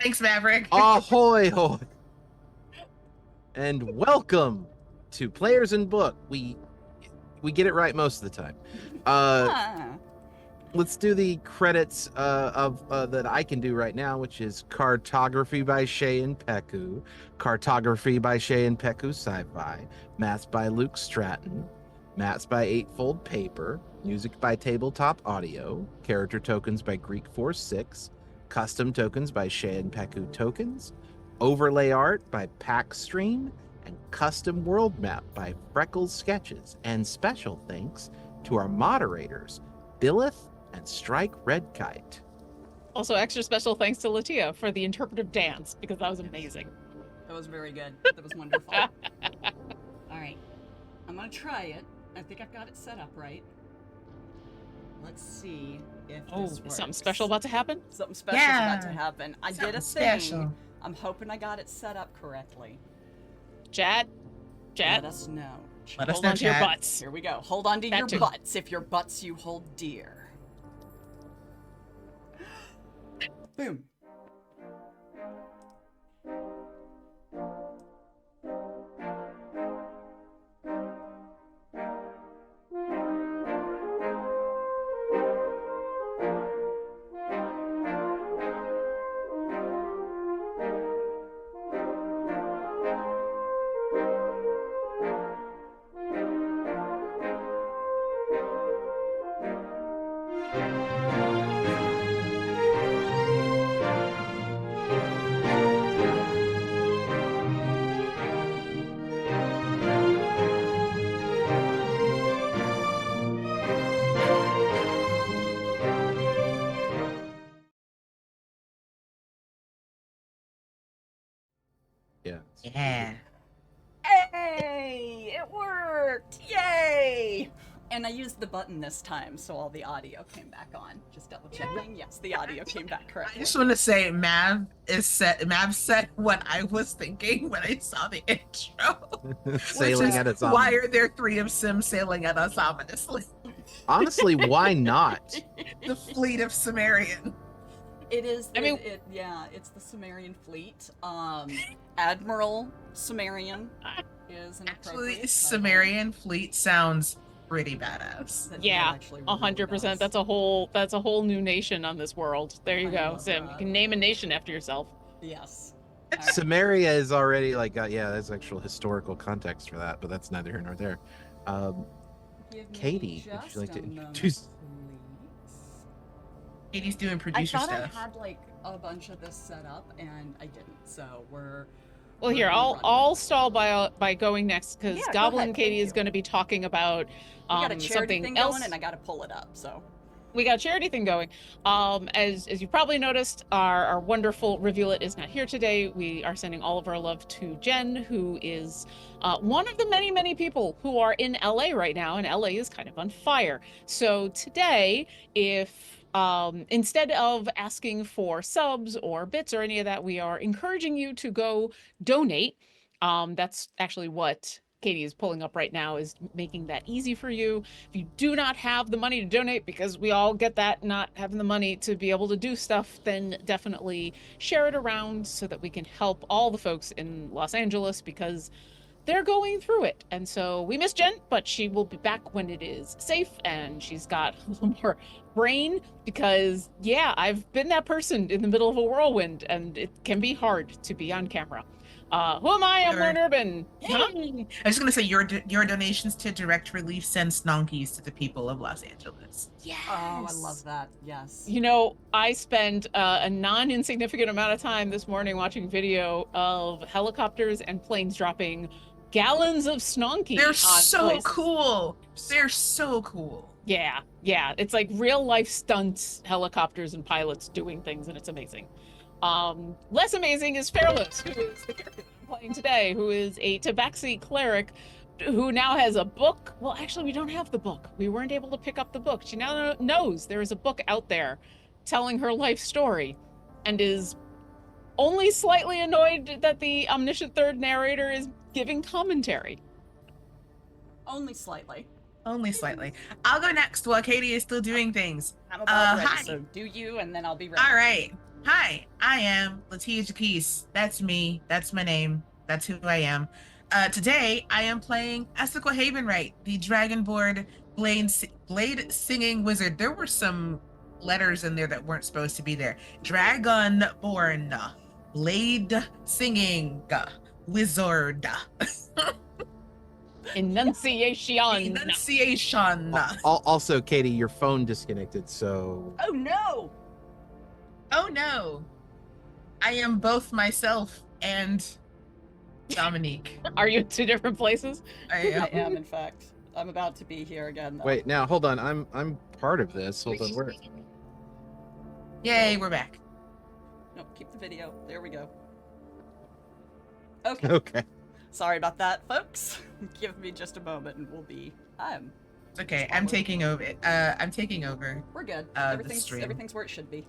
Thanks, Maverick. Ahoy, hoy. And welcome to Players in Book. We get it right most of the time. Let's do the credits of that I can do right now, which is cartography by Shay and Peku, cartography by Shay and Peku Sci-Fi, maths by Luke Stratton, maths by Eightfold Paper, music by Tabletop Audio, character tokens by Greek Force 6, custom tokens by Shay and Peku Tokens, overlay art by PACStream, and custom world map by frecklesketches. And special thanks to our moderators, Billith and Strike Red Kite. Also, extra special thanks to Latia for the interpretive dance, because that was amazing. That was very good. That was wonderful. All right. I'm going to try it. I think I've got it set up right. Let's see if this works. Something special about to happen? Something special is about to happen. I did a thing. Special. I'm hoping I got it set up correctly. Chat? Let us know. Let us Hold know, on to your chat. butts. Here we go. Hold on to That your too. butts if your butts you hold dear. Boom. Yeah. Yeah. Hey, it worked! Yay! And I used the button this time, so all the audio came back on. Just double checking. Yes, the audio came back I correctly. just want to say Mav said what I was thinking when I saw the intro. Sailing Which is, at its why are there 3 of Sim sailing at us ominously? Honestly, why not? The fleet of Sumerian. It is. I mean- Yeah, it's the Sumerian fleet. Admiral Sumerian is an Actually, appropriate title. Sumerian fleet sounds pretty badass. That Yeah, actually really 100%. does. That's a whole new nation on this world. There you I go, love Sim. You that. can name a nation after yourself. Yes. All right. Samaria is already like, there's actual historical context for that, but that's neither here nor there. Give me Katie, would just you like to a moment, introduce- please. Katie's doing I producer thought stuff. I had like a bunch of this set up, and I didn't. So we're. Well, here, running. I'll stall by going next, because Yeah, go Goblin ahead, Katie thank is you. going to be talking about We got a charity something thing else. going, and I got to pull it up. So. We got a charity thing going. As you probably noticed, our wonderful Reveal-It is not here today. We are sending all of our love to Jen, who is one of the many, many people who are in LA right now, and LA is kind of on fire. So today, if instead of asking for subs or bits or any of that, we are encouraging you to go donate. That's actually what Katie is pulling up right now, is making that easy for you. If you do not have the money to donate, because we all get that, not having the money to be able to do stuff, then definitely share it around so that we can help all the folks in Los Angeles, because they're going through it. And so we miss Jen, but she will be back when it is safe and she's got a little more brain, because yeah, I've been that person in the middle of a whirlwind, and it can be hard to be on camera. Who am I? I'm Sure. Lauren Urban. I was gonna say your donations to Direct Relief send snonkies to the people of Los Angeles. Yes. Oh, I love that. Yes. You know, I spent a non-insignificant amount of time this morning watching video of helicopters and planes dropping gallons of snonky. They're on so places. cool. They're so cool. Yeah, it's like real life stunts, helicopters and pilots doing things, and it's amazing. Less amazing is Fairless, who is the character I'm playing today, who is a Tabaxi cleric who now has a book. Well, actually, we don't have the book. We weren't able to pick up the book. She now knows there is a book out there telling her life story, and is only slightly annoyed that the omniscient third narrator is giving commentary. Only slightly. Only slightly. I'll go next while Katie is still doing things. I'm about ready, hi. so do you, and then I'll be ready. All right. Hi, I am Latia Jaquise. That's me. That's my name. That's who I am. Today, I am playing Ethical Havenright, the Dragonborn Blade Singing Wizard. There were some letters in there that weren't supposed to be there. Dragonborn Blade Singing Wizard. Enunciation. Enunciation. Also, Katie, your phone disconnected, so Oh no! Oh no. I am both myself and Dominique. Are you in two different places? I I am. am, in fact. I'm about to be here again, though. wait. Now, hold on. I'm part of this. Hold on. Where? Yay, we're back. No, keep the video. There we go. Okay. Okay. Sorry about that, folks. Give me just a moment and we'll be. It's okay. I'm taking over. I'm taking over. We're good. The stream. Everything's where it should be.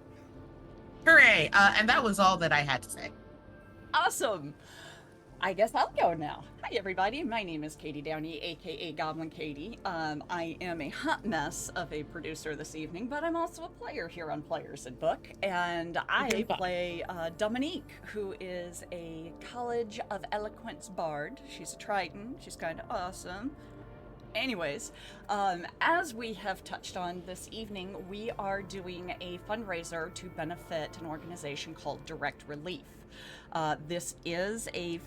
Hooray! And that was all that I had to say. Awesome. I guess I'll go now. Hi, everybody. My name is Katie Downey, aka Goblin Katie. I am a hot mess of a producer this evening, but I'm also a player here on Players and Book, and I play Dominique, who is a College of Eloquence bard. She's a Triton. She's kind of awesome. Anyways, as we have touched on this evening, we are doing a fundraiser to benefit an organization called Direct Relief. This is a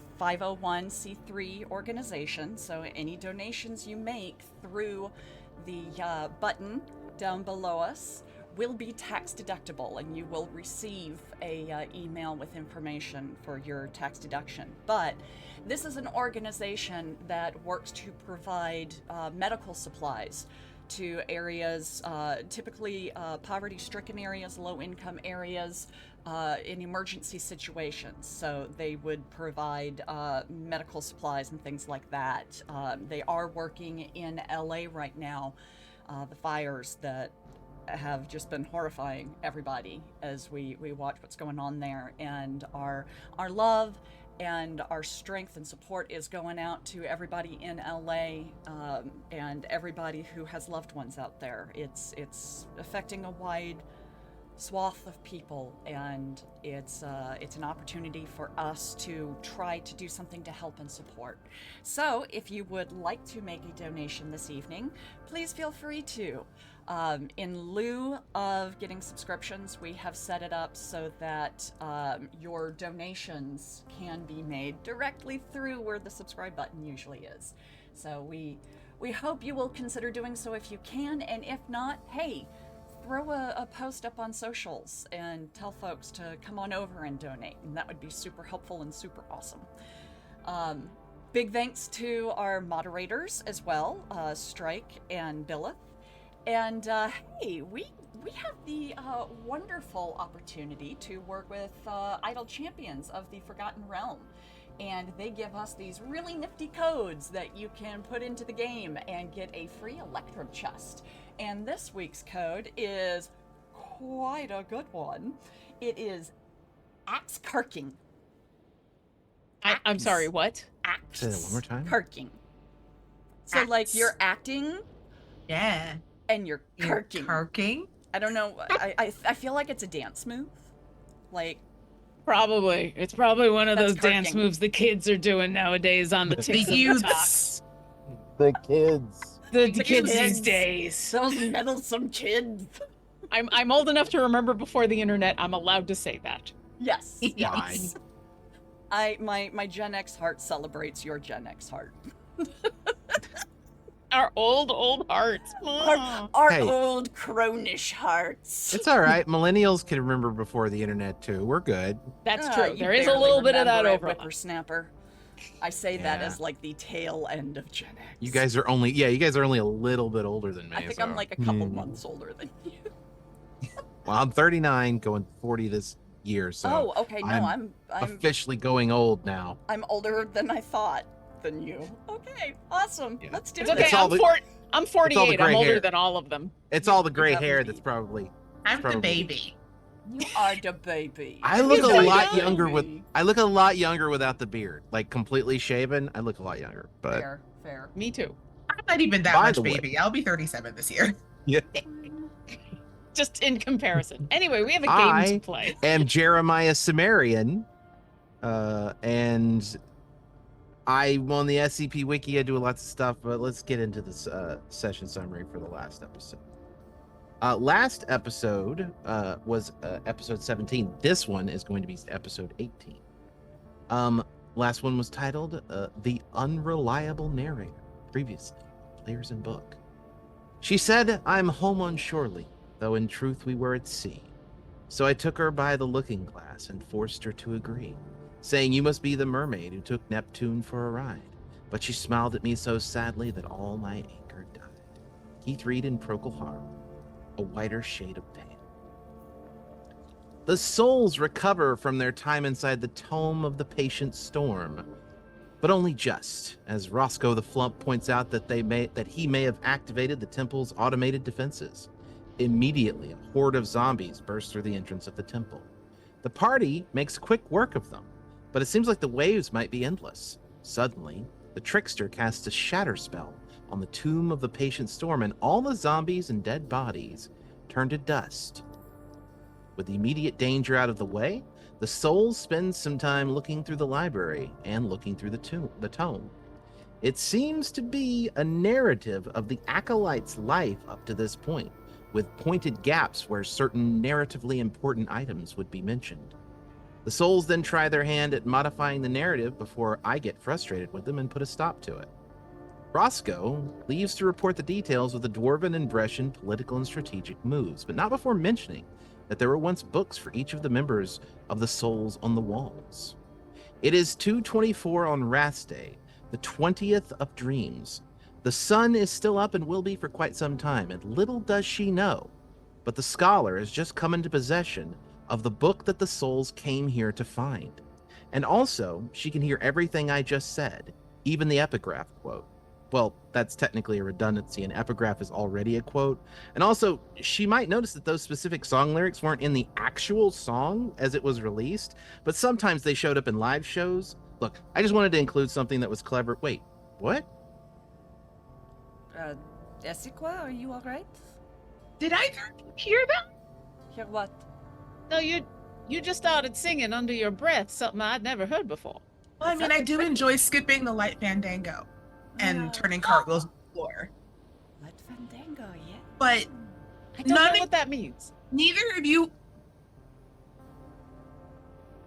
501c3 organization, so any donations you make through the button down below us will be tax deductible, and you will receive a email with information for your tax deduction. But this is an organization that works to provide medical supplies to areas, typically poverty-stricken areas, low-income areas, in emergency situations. So they would provide medical supplies and things like that. They are working in LA right now. The fires that have just been horrifying everybody as we watch what's going on there, and our love and our strength and support is going out to everybody in LA, and everybody who has loved ones out there. It's affecting a wide swath of people, and it's an opportunity for us to try to do something to help and support. So if you would like to make a donation this evening, please feel free to. In lieu of getting subscriptions, we have set it up so that your donations can be made directly through where the subscribe button usually is. So we hope you will consider doing so if you can, and if not, hey, throw a post up on socials and tell folks to come on over and donate, and that would be super helpful and super awesome. Big thanks to our moderators as well, Strike and Billith. And hey, we have the wonderful opportunity to work with Idle Champions of the Forgotten Realm. And they give us these really nifty codes that you can put into the game and get a free Electrum chest. And this week's code is quite a good one. It is Axe Kirking. I'm sorry, what? Axe Say that one more time. Kirking. So Axe. like you're acting Yeah. and you're kirking. Kirking? I don't know. I feel like it's a dance move. Like Probably. It's probably one of That's those dance kirking. moves the kids are doing nowadays on the The TikTok. youths. The kids. The The kids kids. these days. those meddlesome kids. I'm old enough to remember before the internet. I'm allowed to say that. Yes. Yes. My Gen X heart celebrates your Gen X heart. Our old hearts. Our Hey. old cronish hearts. It's all right. Millennials can remember before the internet too. We're good. That's Ah, true. you There is a barely little bit of that remember it, overlap. Whippersnapper. I say that Yeah. as like the tail end of Gen X. You guys are only a little bit older than me. I think so- I'm like a couple Hmm. months older than you. Well, I'm 39, going 40 this year, so Oh, okay. No, I'm officially going old now. older than I thought than you. Okay, awesome. Yeah. Let's do It's this. okay. It's all I'm the 48. I'm gray older hair. than all of them. It's all the You gray have hair indeed. that's probably. I'm the probably- baby. You are the baby. I look Yes, a I lot do. younger with. I look a lot younger without the beard, like completely shaven. I look a lot younger, but Fair. Me too. I'm not even that By much the way- baby. I'll be 37 this year. yeah. just in comparison. Anyway, we have a game to play. I am Jeremiah Sumerian, and I'm on the SCP Wiki. I do lots of stuff, but let's get into this session summary for the last episode. Last episode was episode 17. This one is going to be episode 18. Last one was titled The Unreliable Narrator. Previously, Players in Book. She said, I'm home on Shorely, though in truth we were at sea. So I took her by the looking glass and forced her to agree, saying you must be the mermaid who took Neptune for a ride. But she smiled at me so sadly that all my anger died. Keith Reed and Procol Harum, A Whiter Shade of Pale. The souls recover from their time inside the tome of the patient storm, but only just, as Roscoe the Flump points out that he may have activated the temple's automated defenses. Immediately, a horde of zombies bursts through the entrance of the temple. The party makes quick work of them, but it seems like the waves might be endless. Suddenly, the trickster casts a shatter spell on the tomb of the patient storm, and all the zombies and dead bodies turn to dust. With the immediate danger out of the way, the souls spend some time looking through the library and looking through the tome. It seems to be a narrative of the acolyte's life up to this point, with pointed gaps where certain narratively important items would be mentioned. The souls then try their hand at modifying the narrative before I get frustrated with them and put a stop to it. Roscoe leaves to report the details of the Dwarven and Brescian political and strategic moves, but not before mentioning that there were once books for each of the members of the souls on the walls. It is 2:24 on Wrath Day, the 20th of Dreams. The sun is still up and will be for quite some time, and little does she know, but the scholar has just come into possession of the book that the souls came here to find. And also, she can hear everything I just said, even the epigraph quote. Well, that's technically a redundancy. An epigraph is already a quote. And also, she might notice that those specific song lyrics weren't in the actual song as it was released, but sometimes they showed up in live shows. Look, I just wanted to include something that was clever. Wait, what? Jessica, are you alright? Did I hear that? Hear what? No, you just started singing under your breath, something I'd never heard before. Well, I mean, I do enjoy skipping the light fandango and turning cartwheels on the floor. Light fandango, yeah. But I don't know what that means. neither of you.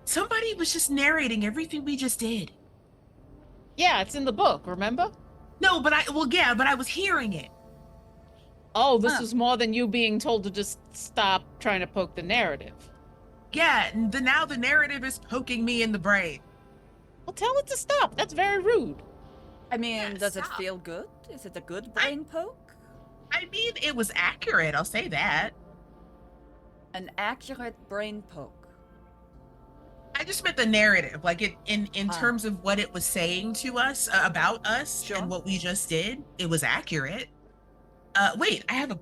Somebody was just narrating everything we just did. Yeah, it's in the book, remember? No, but I was hearing it. Oh, this was more than you being told to just stop trying to poke the narrative. Yeah, now the narrative is poking me in the brain. Well, tell it to stop. That's very rude. I mean, Yeah, does it stop. feel good? Is it a good brain poke? I mean, it was accurate, I'll say that. An accurate brain poke. I just meant the narrative, like in terms of what it was saying to us about us Sure. and what we just did. It was accurate. Wait, I'm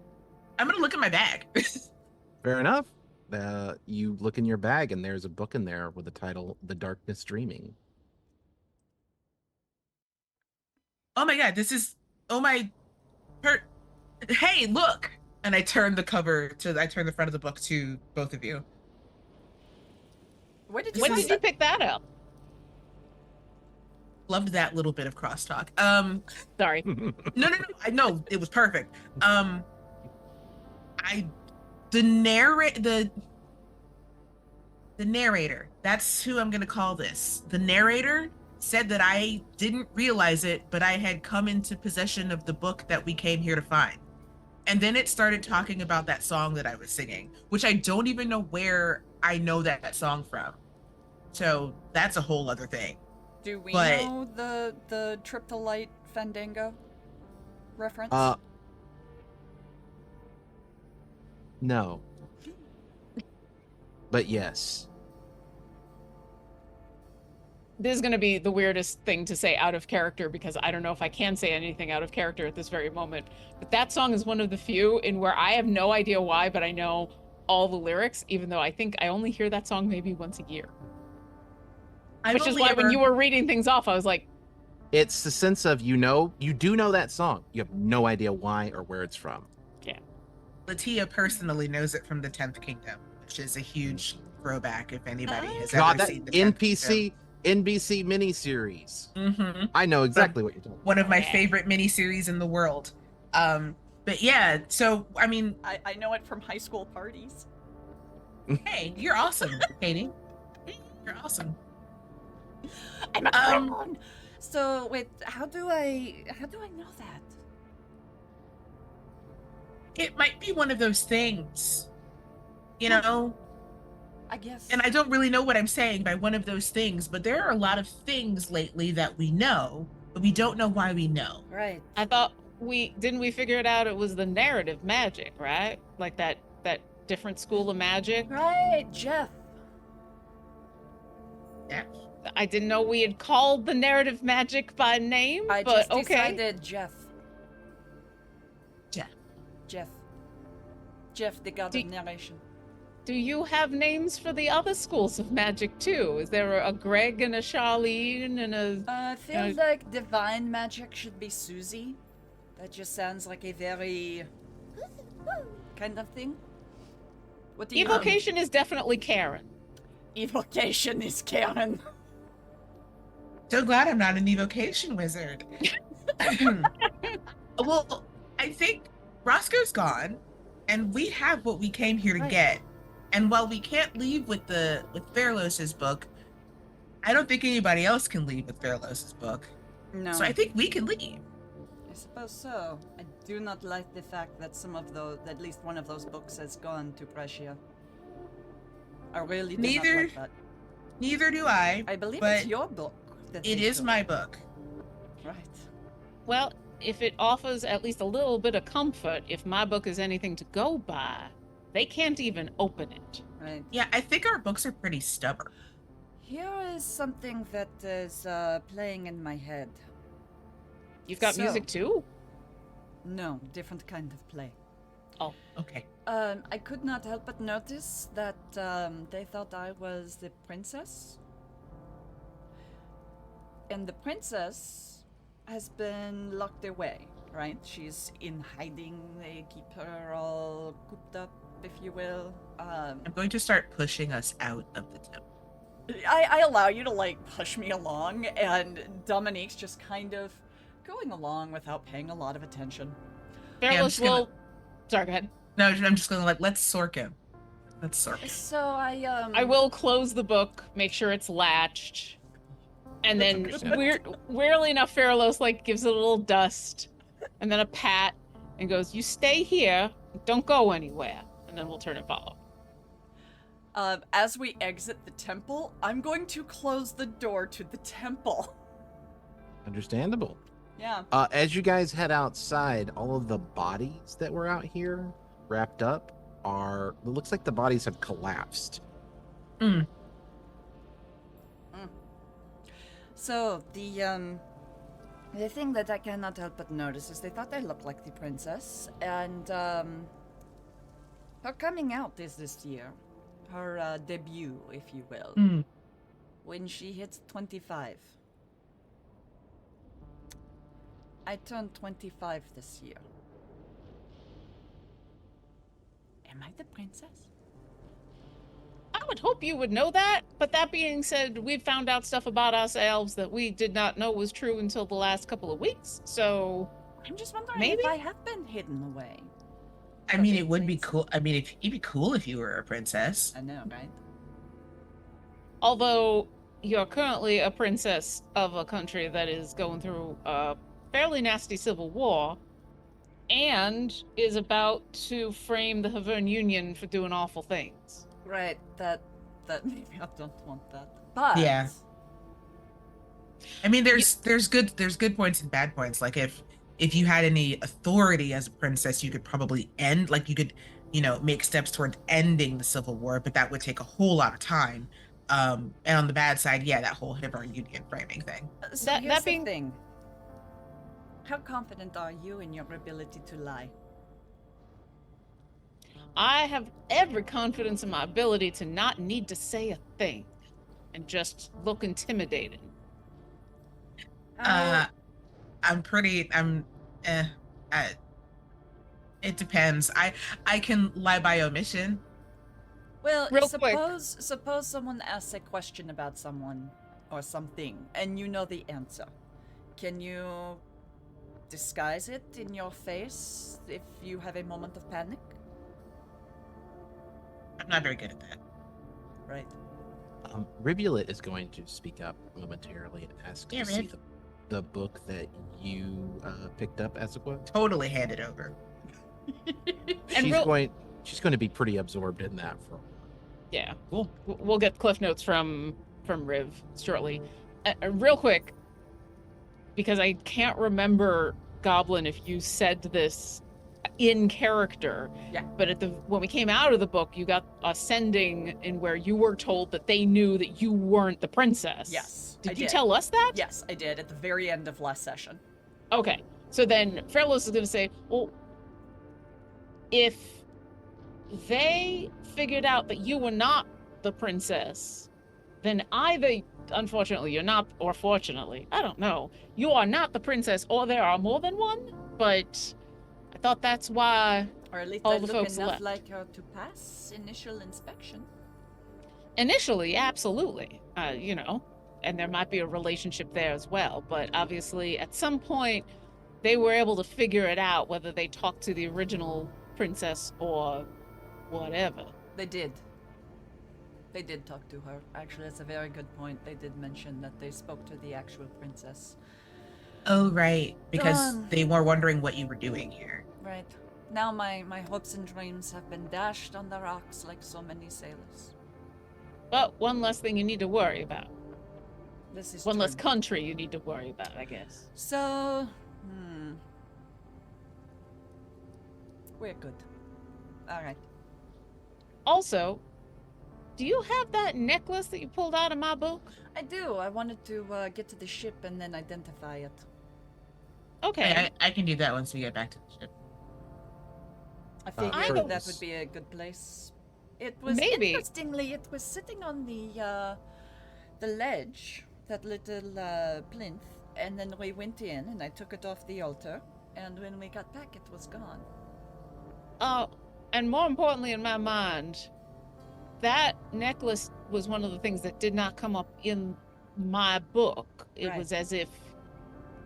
gonna look in my bag. Fair enough. You look in your bag and there's a book in there with the title The Darkness Dreaming. Oh my god, hey, look! And I turn the front of the book to both of you. Where did you When find did you that? pick that up? Loved that little bit of crosstalk. Sorry. No, I know it was perfect. The narrator, that's who I'm gonna call this. The narrator said that I didn't realize it, but I had come into possession of the book that we came here to find. And then it started talking about that song that I was singing, which I don't even know where I know that song from. So that's a whole other thing. Do we But- know the Trip to Light Fandango reference? No. But yes. This is going to be the weirdest thing to say out of character because I don't know if I can say anything out of character at this very moment. But that song is one of the few in where I have no idea why, but I know all the lyrics, even though I think I only hear that song maybe once a year. Which is why when you were reading things off, I was like, It's the sense of you do know that song. You have no idea why or where it's from. Yeah. Latia personally knows it from the 10th Kingdom, which is a huge throwback if anybody has God, ever that seen the 10th Kingdom. NBC miniseries. Mm-hmm. I know exactly what you're talking One of about. my Yeah. favorite miniseries in the world. But yeah, so I mean, I know it from high school parties. hey, you're awesome, Katie. You're awesome. I'm a Um, clown. So wait, how do I know that? it might be one of those things, you know, I guess. and I don't really know what I'm saying by one of those things, but there are a lot of things lately that we know, but we don't know why we know. Right. I thought we figure it out. It was the narrative magic, right? Like that different school of magic. Right, Jeff. Yeah. I didn't know we had called the narrative magic by name, I but just okay. decided Jeff. Jeff. Jeff. Jeff, the god Do- of narration. Do you have names for the other schools of magic too? Is there a Greg and a Charlene and a? I feel like divine magic should be Susie. That just sounds like a very kind of thing. What do you Evocation is definitely Karen. Evocation is Karen. So glad I'm not an evocation wizard. Well, I think Roscoe's gone, and we have what we came here to Right. get. And while we can't leave with Fairlos's book, I don't think anybody else can leave with Fairlos's book. No. So I think we can leave. I suppose so. I do not like the fact that at least one of those books has gone to Brescia. I really do Neither- not like that. Neither do I. I believe but it's your book. That It they is took. my book. Right. Well, if it offers at least a little bit of comfort, if my book is anything to go by, they can't even open it. Right. Yeah, I think our books are pretty stubborn. Here is something that is playing in my head. You've got So- music too? No, different kind of play. Okay. I could not help but notice that they thought I was the princess. And the princess has been locked away, right? She's in hiding. They keep her all cooped up, if you will. I'm going to start pushing us out of the temple. I allow you to, like, push me along, and Dominique's just kind of going along without paying a lot of attention. I'm Fairless just gonna- will. Sorry, go ahead. No, I'm just gonna let's sork him. Let's sork him. So I will close the book, make sure it's latched, and That's then understandable. weirdly enough, Fairlos like gives it a little dust, and then a pat, and goes, "You stay here, don't go anywhere," and then we'll turn and follow. As we exit the temple, I'm going to close the door to the temple. Understandable. Yeah. As you guys head outside, all of the bodies that were out here wrapped up it looks like the bodies have collapsed. So the thing that I cannot help but notice is they thought I looked like the princess, and her coming out is this year, her debut, if you will, when she hits 25. I turned 25 this year. Am I the princess? I would hope you would know that, but that being said, we've found out stuff about ourselves that we did not know was true until the last couple of weeks, so I'm just wondering Maybe? if I have been hidden away. I But mean, it it would be makes- cool. I mean, it'd be cool if you were a princess. I know, right? although you're currently a princess of a country that is going through a fairly nasty civil war and is about to frame the Havern Union for doing awful things. Right, that maybe I don't want that. But Yeah. I mean, there's good points and bad points. Like if you had any authority as a princess, you could probably make steps toward ending the civil war, but that would take a whole lot of time. And on the bad side, yeah, that whole Havern Union framing thing. So That- here's that the being- thing. How confident are you in your ability to lie? I have every confidence in my ability to not need to say a thing and just look intimidating. I'm pretty. I'm. It depends. I can lie by omission. Well, Real quick. suppose someone asks a question about someone or something, and you know the answer. Can you disguise it in your face if you have a moment of panic? I'm not very good at that. Right. Rivulet is going to speak up momentarily and ask Yeah, to see Riv. the book that you picked up, Essequa. Totally hand it over. And She's going to be pretty absorbed in that for. Yeah, Cool. we'll get cliff notes from Riv shortly. Real quick, because I can't remember, Goblin, if you said this in character. Yeah. But when we came out of the book, you got a sending in where you were told that they knew that you weren't the princess. Yes. Did you tell us that? Yes, I did at the very end of last session. Okay. So then Fairless is going to say, well, if they figured out that you were not the princess, then either, unfortunately, you're not, or fortunately, I don't know, you are not the princess, or there are more than one, but I thought that's why Or at least all I the look folks enough left. like her to pass initial inspection. Initially, absolutely, and there might be a relationship there as well, but obviously at some point they were able to figure it out whether they talked to the original princess or whatever. They did. They did talk to her. Actually, that's a very good point. They did mention that they spoke to the actual princess. Oh, right. Because Done. they were wondering what you were doing here. Right. Now my hopes and dreams have been dashed on the rocks like so many sailors. But one less thing you need to worry about. This is One true. less country you need to worry about, I guess. So, we're good. All right. Also, do you have that necklace that you pulled out of my book? I do. I wanted to get to the ship and then identify it. Okay. Hey, I can do that once we get back to the ship. I figured I that would be a good place. It was Maybe. Interestingly, it was sitting on the ledge, that little plinth, and then we went in and I took it off the altar, and when we got back, it was gone. Oh, and more importantly in my mind, that necklace was one of the things that did not come up in my book. It Right. was as if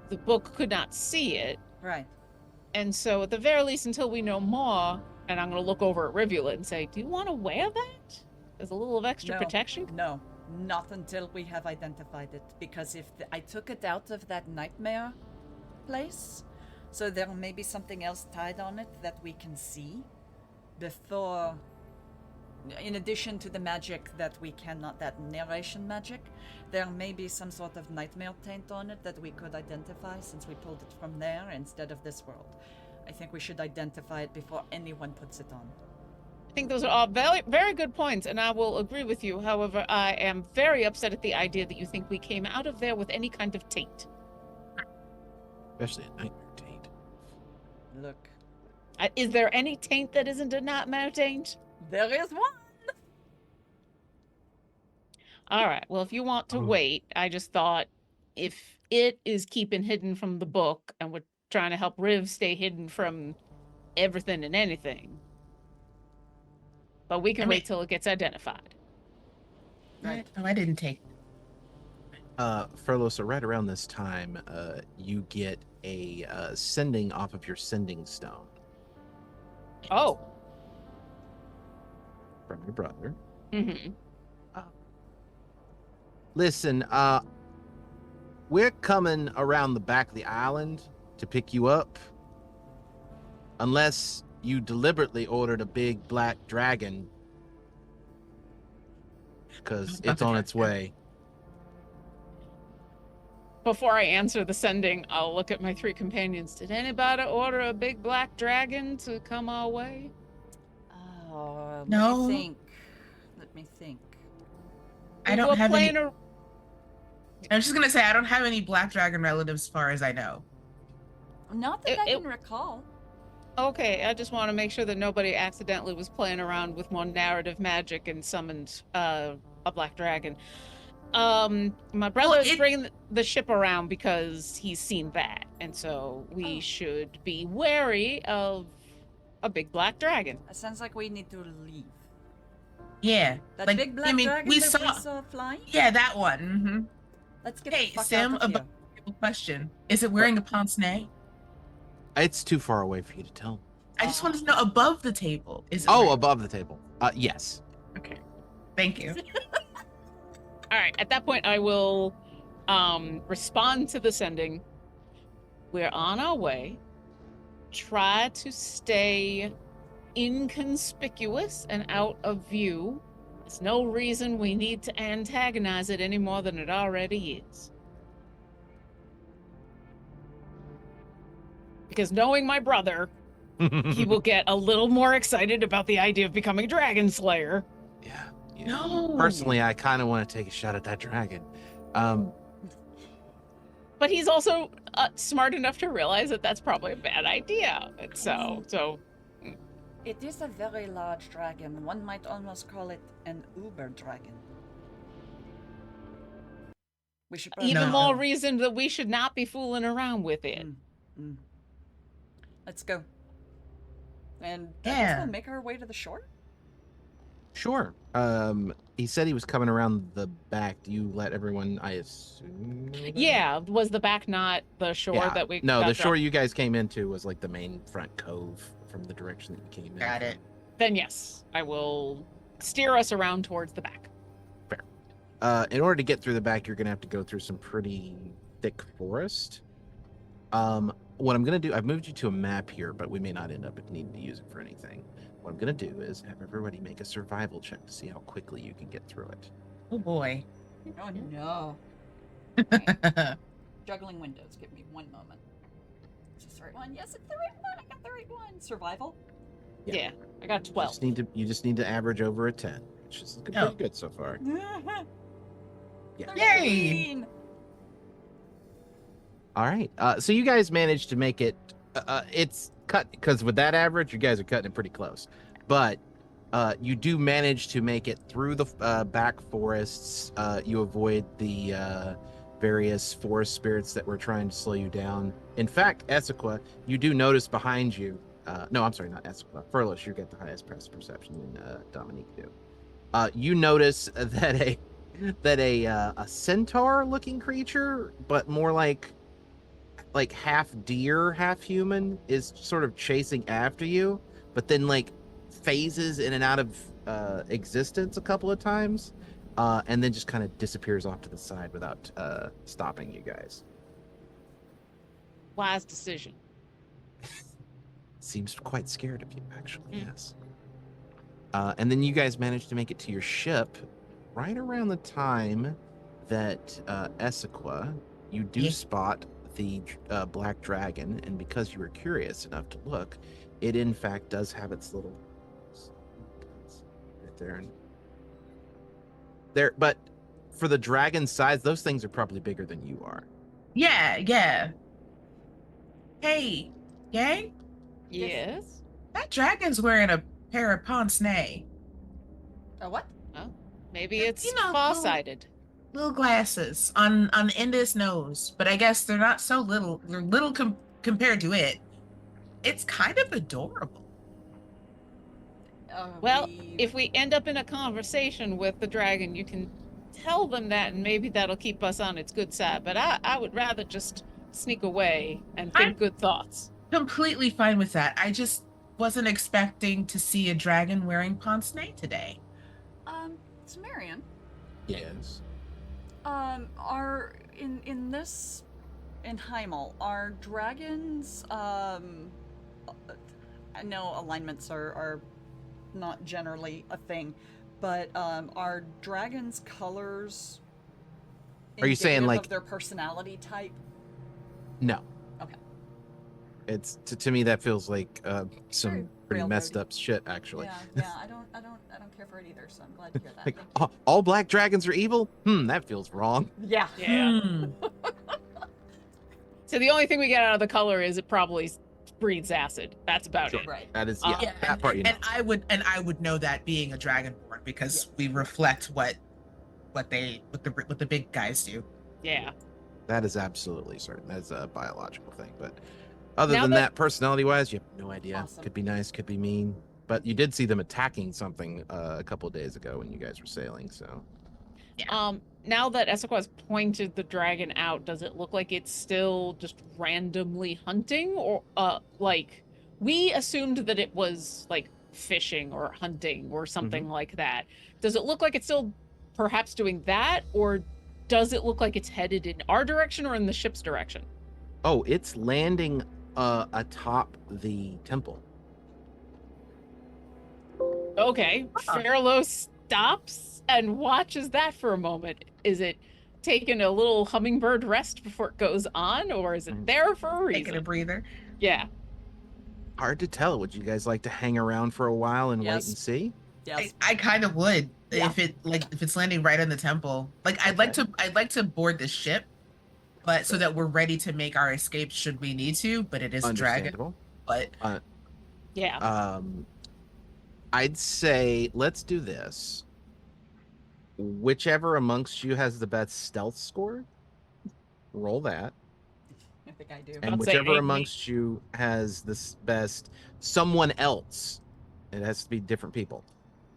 the book could not see it. Right. And so at the very least, until we know more, and I'm going to look over at Rivulet and say, do you want to wear that? As a little of extra No. protection? No, not until we have identified it, because if I took it out of that nightmare place, so there may be something else tied on it that we can see before, in addition to the magic that we cannot, that narration magic, there may be some sort of nightmare taint on it that we could identify since we pulled it from there instead of this world. I think we should identify it before anyone puts it on. I think those are all very, very good points, and I will agree with you. However, I am very upset at the idea that you think we came out of there with any kind of taint. Especially a nightmare taint. Look, Is there any taint that isn't a nightmare taint? there is one! All right. Well, if you want to Oh. wait, I just thought if it is keeping hidden from the book and we're trying to help Riv stay hidden from everything and anything, but we can I mean- wait till it gets identified. Right. Oh, I didn't take. Furlough, so right around this time, you get a sending off of your sending stone Oh. from your brother. Mm-hmm. Listen, we're coming around the back of the island to pick you up. Unless you deliberately ordered a big black dragon. Because Not it's the on its dragon. way. Before I answer the sending, I'll look at my three companions. Did anybody order a big black dragon to come our way? Oh, No. Let me think. I We don't were have any. playing a- I was just gonna say I don't have any black dragon relatives, as far as I know. Not that It- I it- can recall. Okay, I just want to make sure that nobody accidentally was playing around with more narrative magic and summoned a black dragon. My brother is bringing the ship around because he's seen that, and so we should be wary of a big black dragon. It sounds like we need to leave. Yeah. That like, big black I mean, dragon we that saw. we saw flying? Yeah, that one. Mm-hmm. Let's get Hey, the fuck Sam, out of about here. a question. Is it wearing a pince nez? It's too far away for you to tell. I just wanted to know above the table. Is it Oh, wearing- above the table. Yes. Okay. Thank you. All right, at that point, I will respond to the sending. We're on our way. Try to stay inconspicuous and out of view. There's no reason we need to antagonize it any more than it already is. Because knowing my brother, he will get a little more excited about the idea of becoming a dragon slayer. Yeah. No. Personally, I kind of want to take a shot at that dragon. But he's also smart enough to realize that that's probably a bad idea. And so It is a very large dragon. One might almost call it an uber dragon. We should probably even No. more reason that we should not be fooling around with it. Let's go. And I guess Yeah. we'll make our way to the shore? Sure. He said he was coming around the back. Do you let everyone, I assume, know that? Yeah, was the back not the shore Yeah. that we No, got the dropped? shore you guys came into was like the main front cove from the direction that you came in. Got it. Then yes, I will steer us around towards the back. In order to get through the back, you're gonna have to go through some pretty thick forest. What I'm gonna do, I've moved you to a map here, but we may not end up needing to use it for anything. What I'm gonna do is have everybody make a survival check to see how quickly you can get through it. Oh boy. Oh no. Juggling windows. Give me one moment. Is this the right one? Yes, it's the right one. I got the right one. Survival. Yeah, I got You 12. just need to average over a 10, which is looking Oh. pretty good so far. Yeah. Yay! All right. So you guys managed to make it. It's cut because with that average, you guys are cutting it pretty close. But you do manage to make it through the back forests. You avoid the various forest spirits that were trying to slow you down. In fact, Essequa, you do notice behind you. No, I'm sorry, not Essequa. Furlos, you get the highest press perception, and Dominique do. You notice that a centaur-looking creature, but more like half deer, half human, is sort of chasing after you, but then like phases in and out of existence a couple of times, and then just kind of disappears off to the side without stopping you guys. Wise decision. Seems quite scared of you, actually. Mm. Yes. And then you guys managed to make it to your ship right around the time that Essequa, you do Yeah. spot the black dragon, and because you were curious enough to look, it in fact does have its little right there and there. But for the dragon size, those things are probably bigger than you are. Yeah. Hey, gang, Yes. that dragon's wearing a pair of pince nez. A what? Maybe it's You know, far-sighted. Little glasses on the end of his nose, but I guess they're not so little. They're little compared to it. It's kind of adorable. Well, if we end up in a conversation with the dragon, you can tell them that, and maybe that'll keep us on its good side. But I would rather just sneak away and think good thoughts. Completely fine with that. I just wasn't expecting to see a dragon wearing pince nez today. Sumerian, Yes. are in Heimel, are dragons, I know alignments are not generally a thing, but are dragons' colors Are you saying, indicative like- of their personality type? No. Okay. It's to me that feels like some Very pretty messed railroady. up shit, actually. Yeah, I don't care for it either, so I'm glad to hear that. Like, Thank you. all black dragons are evil? That feels wrong. Yeah. Yeah. Hmm. So the only thing we get out of the color is it probably breathes acid. That's about Sure. it. Right. That is, Yeah, yeah, that part you know. And I would know that being a dragonborn because we reflect what the big guys do. Yeah. That is absolutely certain. That's a biological thing. But Other Now than that- that, personality-wise, you have no idea. Awesome. Could be nice, could be mean. But you did see them attacking something a couple of days ago when you guys were sailing, so... Now that Essequa has pointed the dragon out, does it look like it's still just randomly hunting? Or, like, we assumed that it was, like, fishing or hunting or something like that. Does it look like it's still perhaps doing that? Or does it look like it's headed in our direction or in the ship's direction? Oh, it's landing atop the temple. Okay, Fairlow stops and watches that for a moment. Is it taking a little hummingbird rest before it goes on, or is it there for a reason? Taking a breather. Yeah. Hard to tell. Would you guys like to hang around for a while and wait Yes. and see? Yes. I kind of would Yeah. if it's landing right on the temple. Like I'd like to board the ship, but so that we're ready to make our escape should we need to. But it is a dragon. Understandable. But Yeah. I'd say let's do this. Whichever amongst you has the best stealth score, roll that. I think I do. And I'd say whichever 8. amongst you has this best someone else, it has to be different people.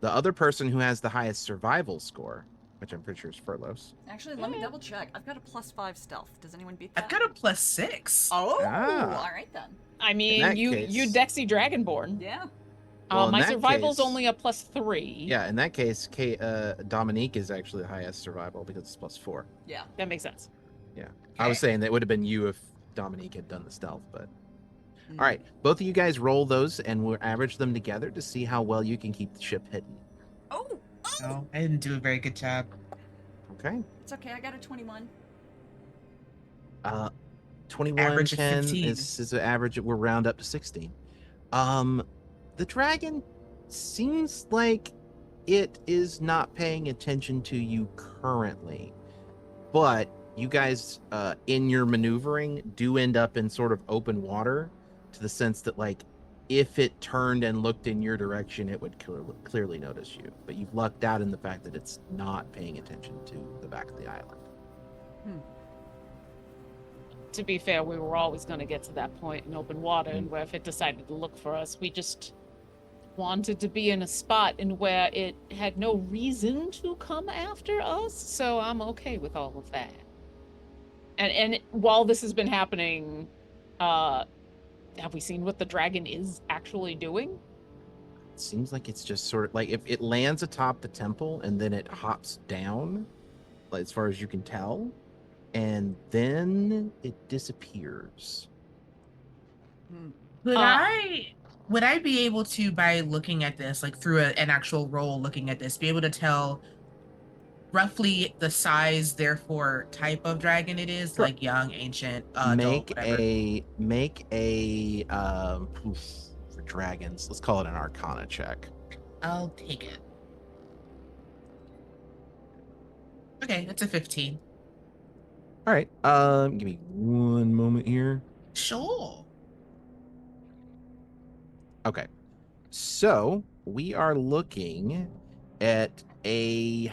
The other person who has the highest survival score, which I'm pretty sure is Furlos. Actually, let me double check. I've got a +5 stealth. Does anyone beat that? I've got a +6. Oh, Ah. all right then. I mean, that you case- Dexy Dragonborn. Yeah. Well, in My that survival's case- only a +3. Yeah, in that case, Dominique is actually the highest survival because it's +4. Yeah. That makes sense. I was saying that would have been you if Dominique had done the stealth, but Mm. all right, both of you guys roll those and we'll average them together to see how well you can keep the ship hidden. Oh, No, I didn't do a very good job. Okay. it's okay. I got a 21. 21, Average of 10 15. is an average. We'll round up to 16. The dragon seems like it is not paying attention to you currently, but you guys, in your maneuvering, do end up in sort of open water, to the sense that, like, if it turned and looked in your direction, it would clearly notice you. But you've lucked out in the fact that it's not paying attention to the back of the island. To be fair, we were always going to get to that point in open water, and where if it decided to look for us, we just wanted to be in a spot in where it had no reason to come after us. So I'm okay with all of that. And while this has been happening, have we seen what the dragon is actually doing? It seems like it's just sort of like if it lands atop the temple and then it hops down, like, as far as you can tell, and then it disappears. Would I be able to, by looking at this, like through an actual roll, looking at this, be able to tell roughly the size, therefore type of dragon it is, Sure. like young, ancient, adult, whatever? For dragons, let's call it an Arcana check. I'll take it. Okay, it's a 15. All right. Give me one moment here. Sure. Okay. So we are looking at a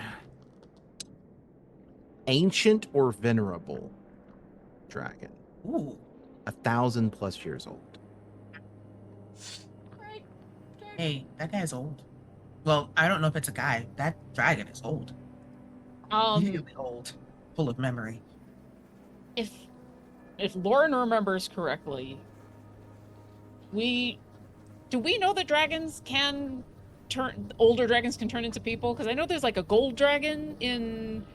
ancient or venerable dragon, Ooh. 1,000+ years old. Right. Okay. Hey, that guy's old. Well, I don't know if it's a guy. That dragon is old. Really old. Full of memory. If Lauren remembers correctly, do we know that older dragons can turn into people? Because I know there's like a gold dragon in.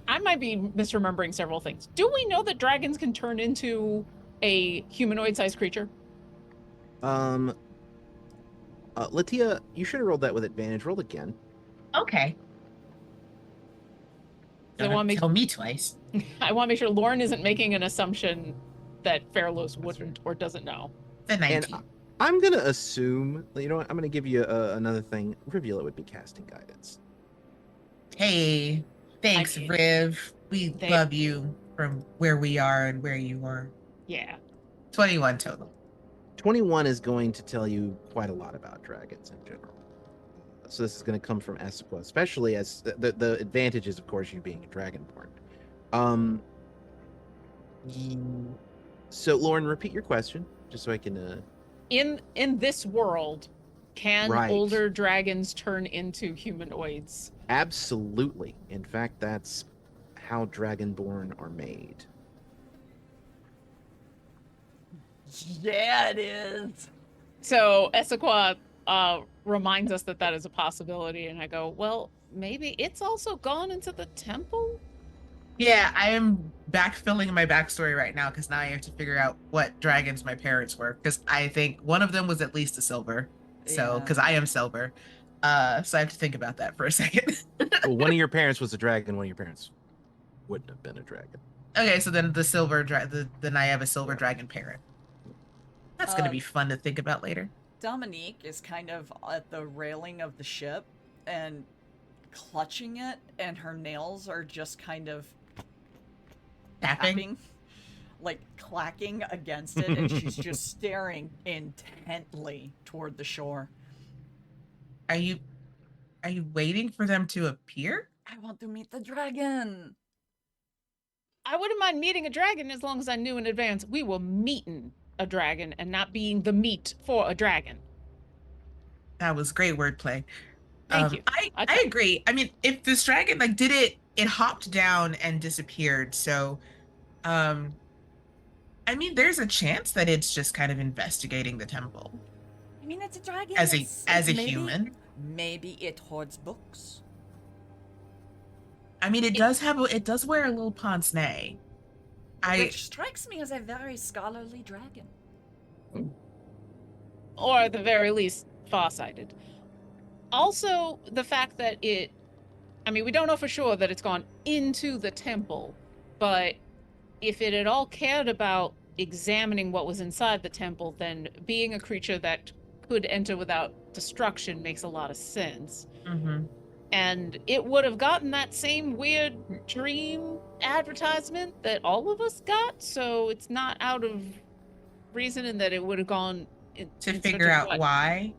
I might be misremembering several things. Do we know that dragons can turn into a humanoid-sized creature? Latia, you should have rolled that with advantage. Roll again. Okay. So I Don't want to have to tell me twice. make sure Lauren isn't making an assumption that Fairlos wouldn't or doesn't know. The 19. I'm gonna assume. You know what? I'm gonna give you another thing. Rivula would be casting guidance. Hey, thanks, I mean, Riv. We love you from where we are and where you are. Yeah. 21 total. 21 is going to tell you quite a lot about dragons in general. So this is going to come from Essequa, especially as the advantage is, of course, you being a dragonborn. So, Lauren, repeat your question, just so I can. In this world, can Right. older dragons turn into humanoids? Absolutely. In fact, that's how Dragonborn are made. Yeah, it is. So Essequa reminds us that that is a possibility, and I go, well, maybe it's also gone into the temple? Yeah, I am backfilling my backstory right now because now I have to figure out what dragons my parents were. Because I think one of them was at least a silver. So, Yeah. because I am silver. So I have to think about that for a second. Well, one of your parents was a dragon. One of your parents wouldn't have been a dragon. Okay, so then then I have a silver Yeah. dragon parent. That's gonna be fun to think about later. Dominique is kind of at the railing of the ship and clutching it, and her nails are just kind of tapping, like clacking against it, and she's just staring intently toward the shore. Are you waiting for them to appear? I want to meet the dragon. I wouldn't mind meeting a dragon as long as I knew in advance we were meeting a dragon and not being the meat for a dragon. That was great wordplay. Thank you. I agree. I mean, if this dragon like did it hopped down and disappeared. So, I mean, there's a chance that it's just kind of investigating the temple I mean, it's a dragon. as a maybe, human. Maybe it hoards books. I mean, it does wear a little pince nez. Which strikes me as a very scholarly dragon. Or at the very least, farsighted. Also, the fact that I mean, we don't know for sure that it's gone into the temple, but if it at all cared about examining what was inside the temple, then being a creature that could enter without destruction makes a lot of sense. Mm-hmm. And it would have gotten that same weird dream advertisement that all of us got, so it's not out of reason in that it would have gone to figure out why.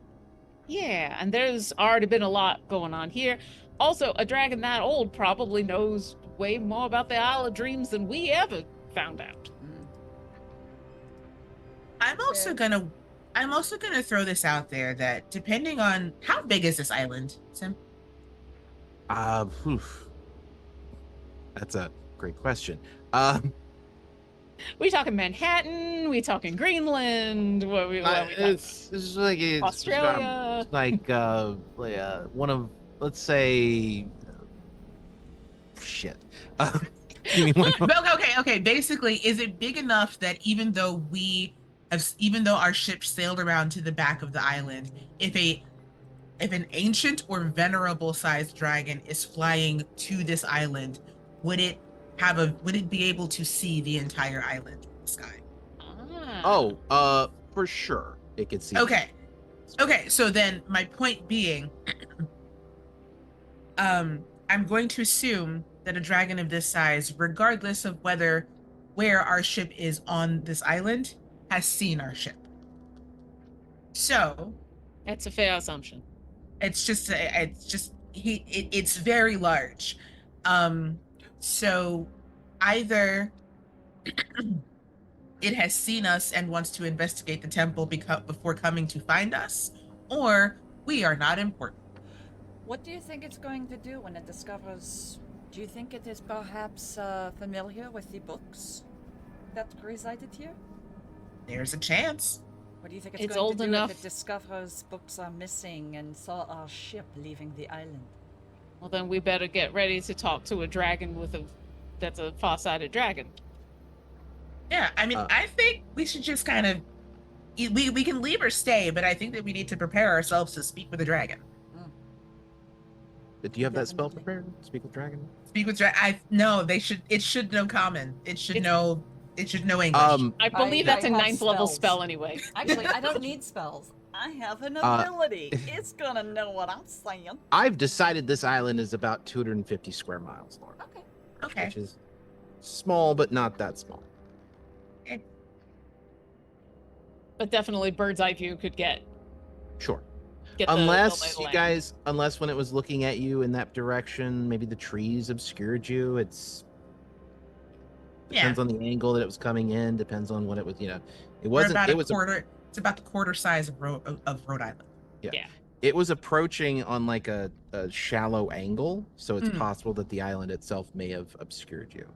Yeah, and there's already been a lot going on here. Also, a dragon that old probably knows way more about the Isle of Dreams than we ever found out. I'm also gonna throw this out there that depending on how big is this island, Sim? That's a great question. We talking Manhattan? We talking Greenland? What we it's like Australia? It's like one of, let's say, shit. Give me one more. Okay. Basically, is it big enough that even though our ship sailed around to the back of the island, if an ancient or venerable sized dragon is flying to this island, would it be able to see the entire island in the sky? Ah. For sure it could see. Okay. So then my point being, I'm going to assume that a dragon of this size, regardless of where our ship is on this island, has seen our ship. So That's a fair assumption. it's very large. So either it has seen us and wants to investigate the temple before coming to find us, or we are not important. What do you think it's going to do when it discovers? Do you think it is perhaps familiar with the books that resided here? There's a chance. What do you think it's It's going old to do enough. if it discovers books are missing and saw our ship leaving the island? Well, then we better get ready to talk to a dragon that's a far-sighted dragon. Yeah, I mean, I think we should just kind of we can leave or stay, but I think that we need to prepare ourselves to speak with the dragon. Do you have that spell Definitely. prepared? Speak with dragon. Speak with dragon. It should know common. It should know English. I believe that's a have 9th level spells. spell anyway. Actually, I don't need spells. I have an ability. It's gonna know what I'm saying. I've decided this island is about 250 square miles long, Okay. which is small, but not that small. But definitely bird's eye view could get Sure. the Unless lay of the you land. guys, unless when it was looking at you in that direction, maybe the trees obscured you. Depends on the angle that it was coming in. Depends on what it was. It We're wasn't. about It a was. quarter. It's about the quarter size of Rhode Island. Yeah. Yeah. It was approaching on like a shallow angle, so it's Mm. possible that the island itself may have obscured you.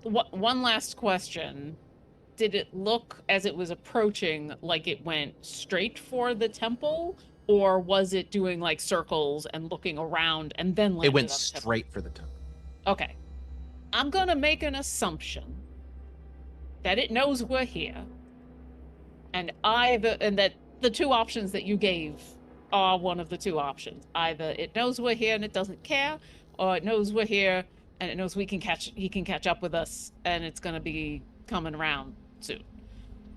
One last question. Did it look as it was approaching like it went straight for the temple, or was it doing like circles and looking around and then landed It went on the temple? straight for the temple. Okay. I'm gonna make an assumption that it knows we're here, and that the two options that you gave are one of the two options. Either it knows we're here and it doesn't care, or it knows we're here and it knows he can catch up with us and it's gonna be coming around soon.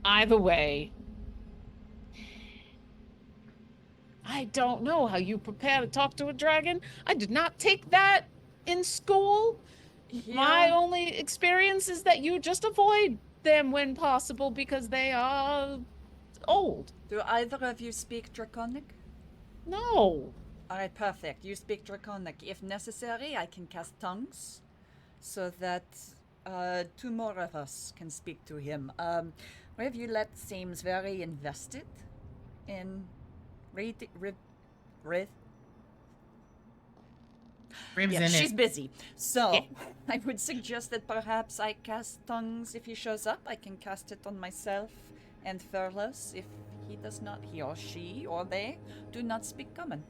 Either way, I don't know how you prepare to talk to a dragon. I did not take that in school. My only experience is that you just avoid them when possible because they are old. Do either of you speak Draconic? No. Alright, perfect. You speak Draconic. If necessary, I can cast tongues so that two more of us can speak to him. Rivulet seems very invested in Ribs yeah, in she's it. busy. So, Yeah. I would suggest that perhaps I cast tongues if he shows up. I can cast it on myself and Furless if he or she or they do not speak common.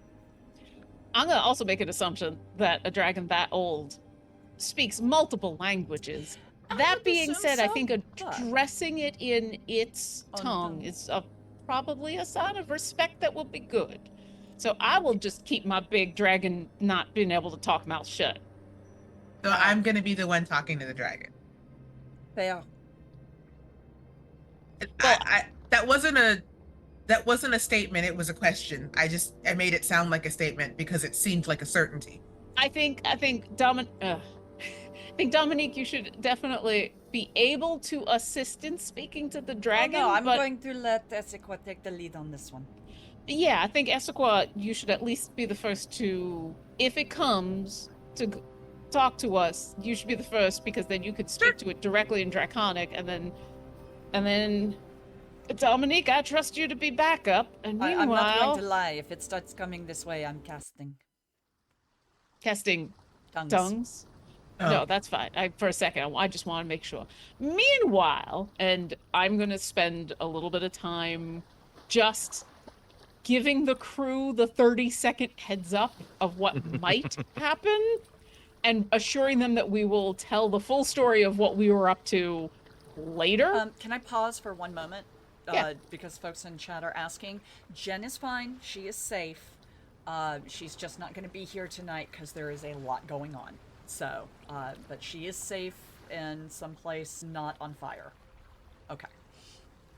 I'm gonna also make an assumption that a dragon that old speaks multiple languages. I That would being assume said, I so, think but- addressing it in its On tongue tongue. is probably a sign of respect that will be good. So I will just keep my big dragon not being able to talk mouth shut. So I'm gonna be the one talking to the dragon. Fair. That wasn't a statement. It was a question. I made it sound like a statement because it seemed like a certainty. I think Dominique, you should definitely be able to assist in speaking to the dragon. Oh, no, I'm but going to let Essequa take the lead on this one. yeah, I think Essequa, you should at least be the first to, if it comes to talk to us, you should be the first because then you could speak to it directly in Draconic, and then Dominique, I trust you to be backup. And meanwhile, I'm not going to lie. If it starts coming this way, I'm casting casting tongues. tongues. Oh. No, that's fine. For a second, I just want to make sure. Meanwhile, and I'm going to spend a little bit of time just giving the crew the 30-second heads up of what might happen and assuring them that we will tell the full story of what we were up to later. Can I pause for one moment? Yeah. Because folks in chat are asking. Jen is fine. She is safe. She's just not going to be here tonight because there is a lot going on. So, but she is safe in someplace not on fire. Okay.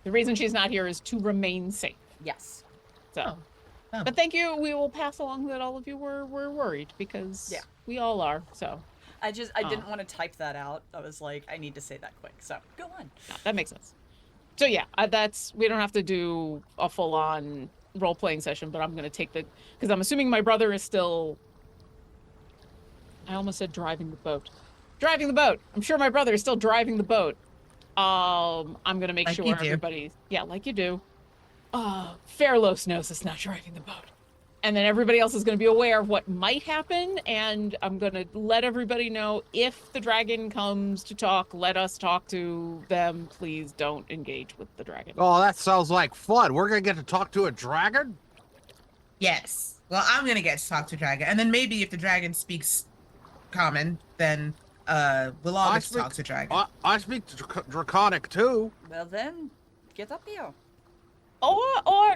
The reason she's not here is to remain safe. Yes. So, Oh. but thank you. We will pass along that all of you were worried because Yeah. we all are. So I didn't want to type that out. I was like, I need to say that quick. So, go on. no, that makes sense. So yeah, we don't have to do a full-on role-playing session, but I'm gonna take because I'm assuming my brother is still. I almost said driving the boat. Driving the boat. I'm sure my brother is still driving the boat. I'm gonna make Like sure you do. everybody. Yeah, like you do. Fairlos knows it's not driving the boat. And then everybody else is going to be aware of what might happen, and I'm going to let everybody know if the dragon comes to talk, let us talk to them. Please don't engage with the dragon. Oh, that sounds like fun. We're gonna get to talk to a dragon. Yes. Well, I'm gonna get to talk to dragon, and then maybe if the dragon speaks common, then we'll all I get to speak- talk to dragon. I speak Draconic too. Well then, get up here. Or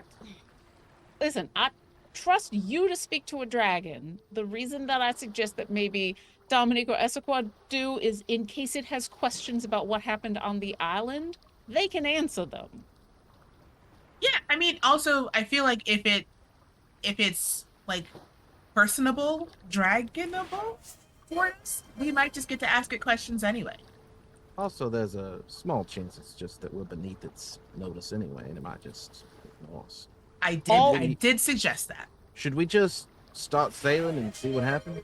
listen, I trust you to speak to a dragon. The reason that I suggest that maybe Dominique or Essequa do is in case it has questions about what happened on the island, they can answer them. Yeah, I mean, also, I feel like if it's like personable, dragonable for us, we might just get to ask it questions anyway. Also, there's a small chance it's just that we're beneath its notice anyway, and it might just ignore us. I Oh. did suggest that. Should we just start sailing and see what happens?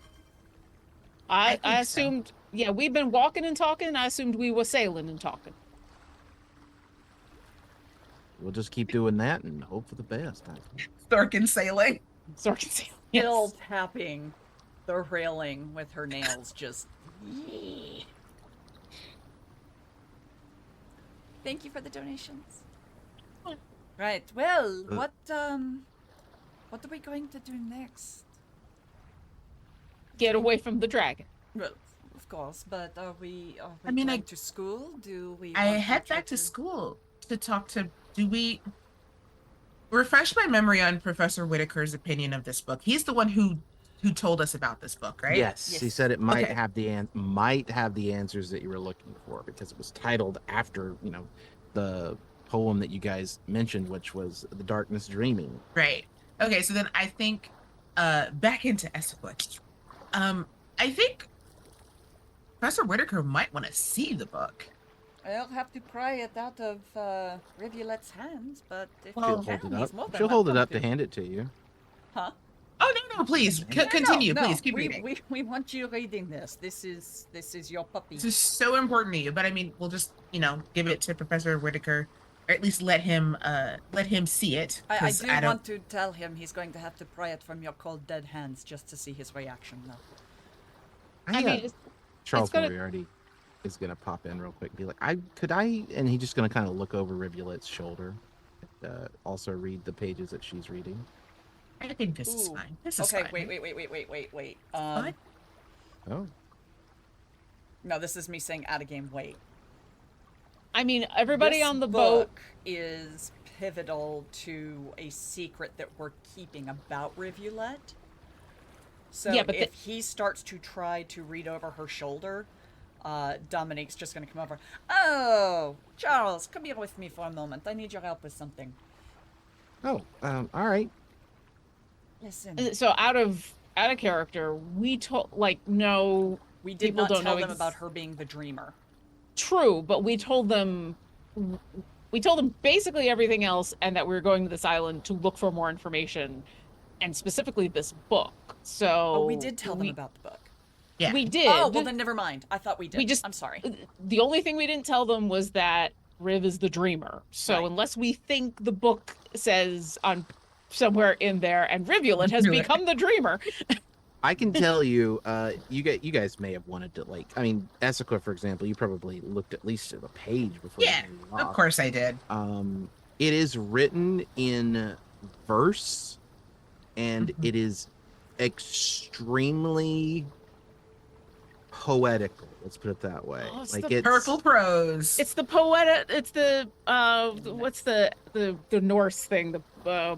I think so. assumed Yeah, we've been walking and talking. I assumed we were sailing and talking. We'll just keep doing that and hope for the best. Thorkin sailing. Sorry, sailing. Still Yes. tapping the railing with her nails, just. Thank you for the donations. Right. Well, what are we going to do next? Get away from the dragon. Well, of course, but are we I mean, going to school? Do we I want head try back to school to talk to. Do we refresh my memory on Professor Whitaker's opinion of this book? He's the one who told us about this book, right? Yes, he Yes. said it might Okay. have the answers that you were looking for because it was titled after the poem that you guys mentioned, which was The Darkness Dreaming. Right. Okay, so then I think back into Essequit. I think Professor Whitaker might want to see the book. I'll have to pry it out of Rivulet's hands, but if Well, you She'll can, hold it he's up. more than She'll hold it welcome up to hand it to you. Huh? Oh no, please No, continue. No, Please keep reading. we want you reading this. This is your puppy. This is so important to you, but I mean, we'll just give it to Professor Whitaker, or at least let him see it. I 'Cause do don't- want to tell him he's going to have to pry it from your cold dead hands just to see his reaction though. I mean, Charles gonna- Moriarty is gonna pop in real quick and be like, and he's just gonna kind of look over Rivulet's shoulder, and, also read the pages that she's reading. I think this is Ooh. fine. This is Okay, fine. wait. What? Oh, No, this is me saying out of game. Wait. I mean, everybody This on the boat. book is pivotal to a secret that we're keeping about Rivulet. So Yeah, but if he starts to try to read over her shoulder, Dominique's just going to come over. Oh, Charles, come here with me for a moment. I need your help with something. all right. Listen, So out of character, we told no. we did people not don't tell know them about her being the dreamer. True, but we told them basically everything else, and that we were going to this island to look for more information, and specifically this book. So Oh, we did tell them about the book. Yeah. We did. Oh, well then never mind. I thought we did. We just- I'm sorry. The only thing we didn't tell them was that Riv is the dreamer. So Right. unless we think the book says on somewhere in there, and Rivulet has Rivulet. become the dreamer. I can tell you, you guys may have wanted to Essequa, for example. You probably looked at least at a page before. Yeah, you of course I did. It is written in verse, and Mhm. it is extremely poetical. Let's put it that way. Oh, it's like the it's Purple prose. It's the poet. It's the what's the Norse thing? The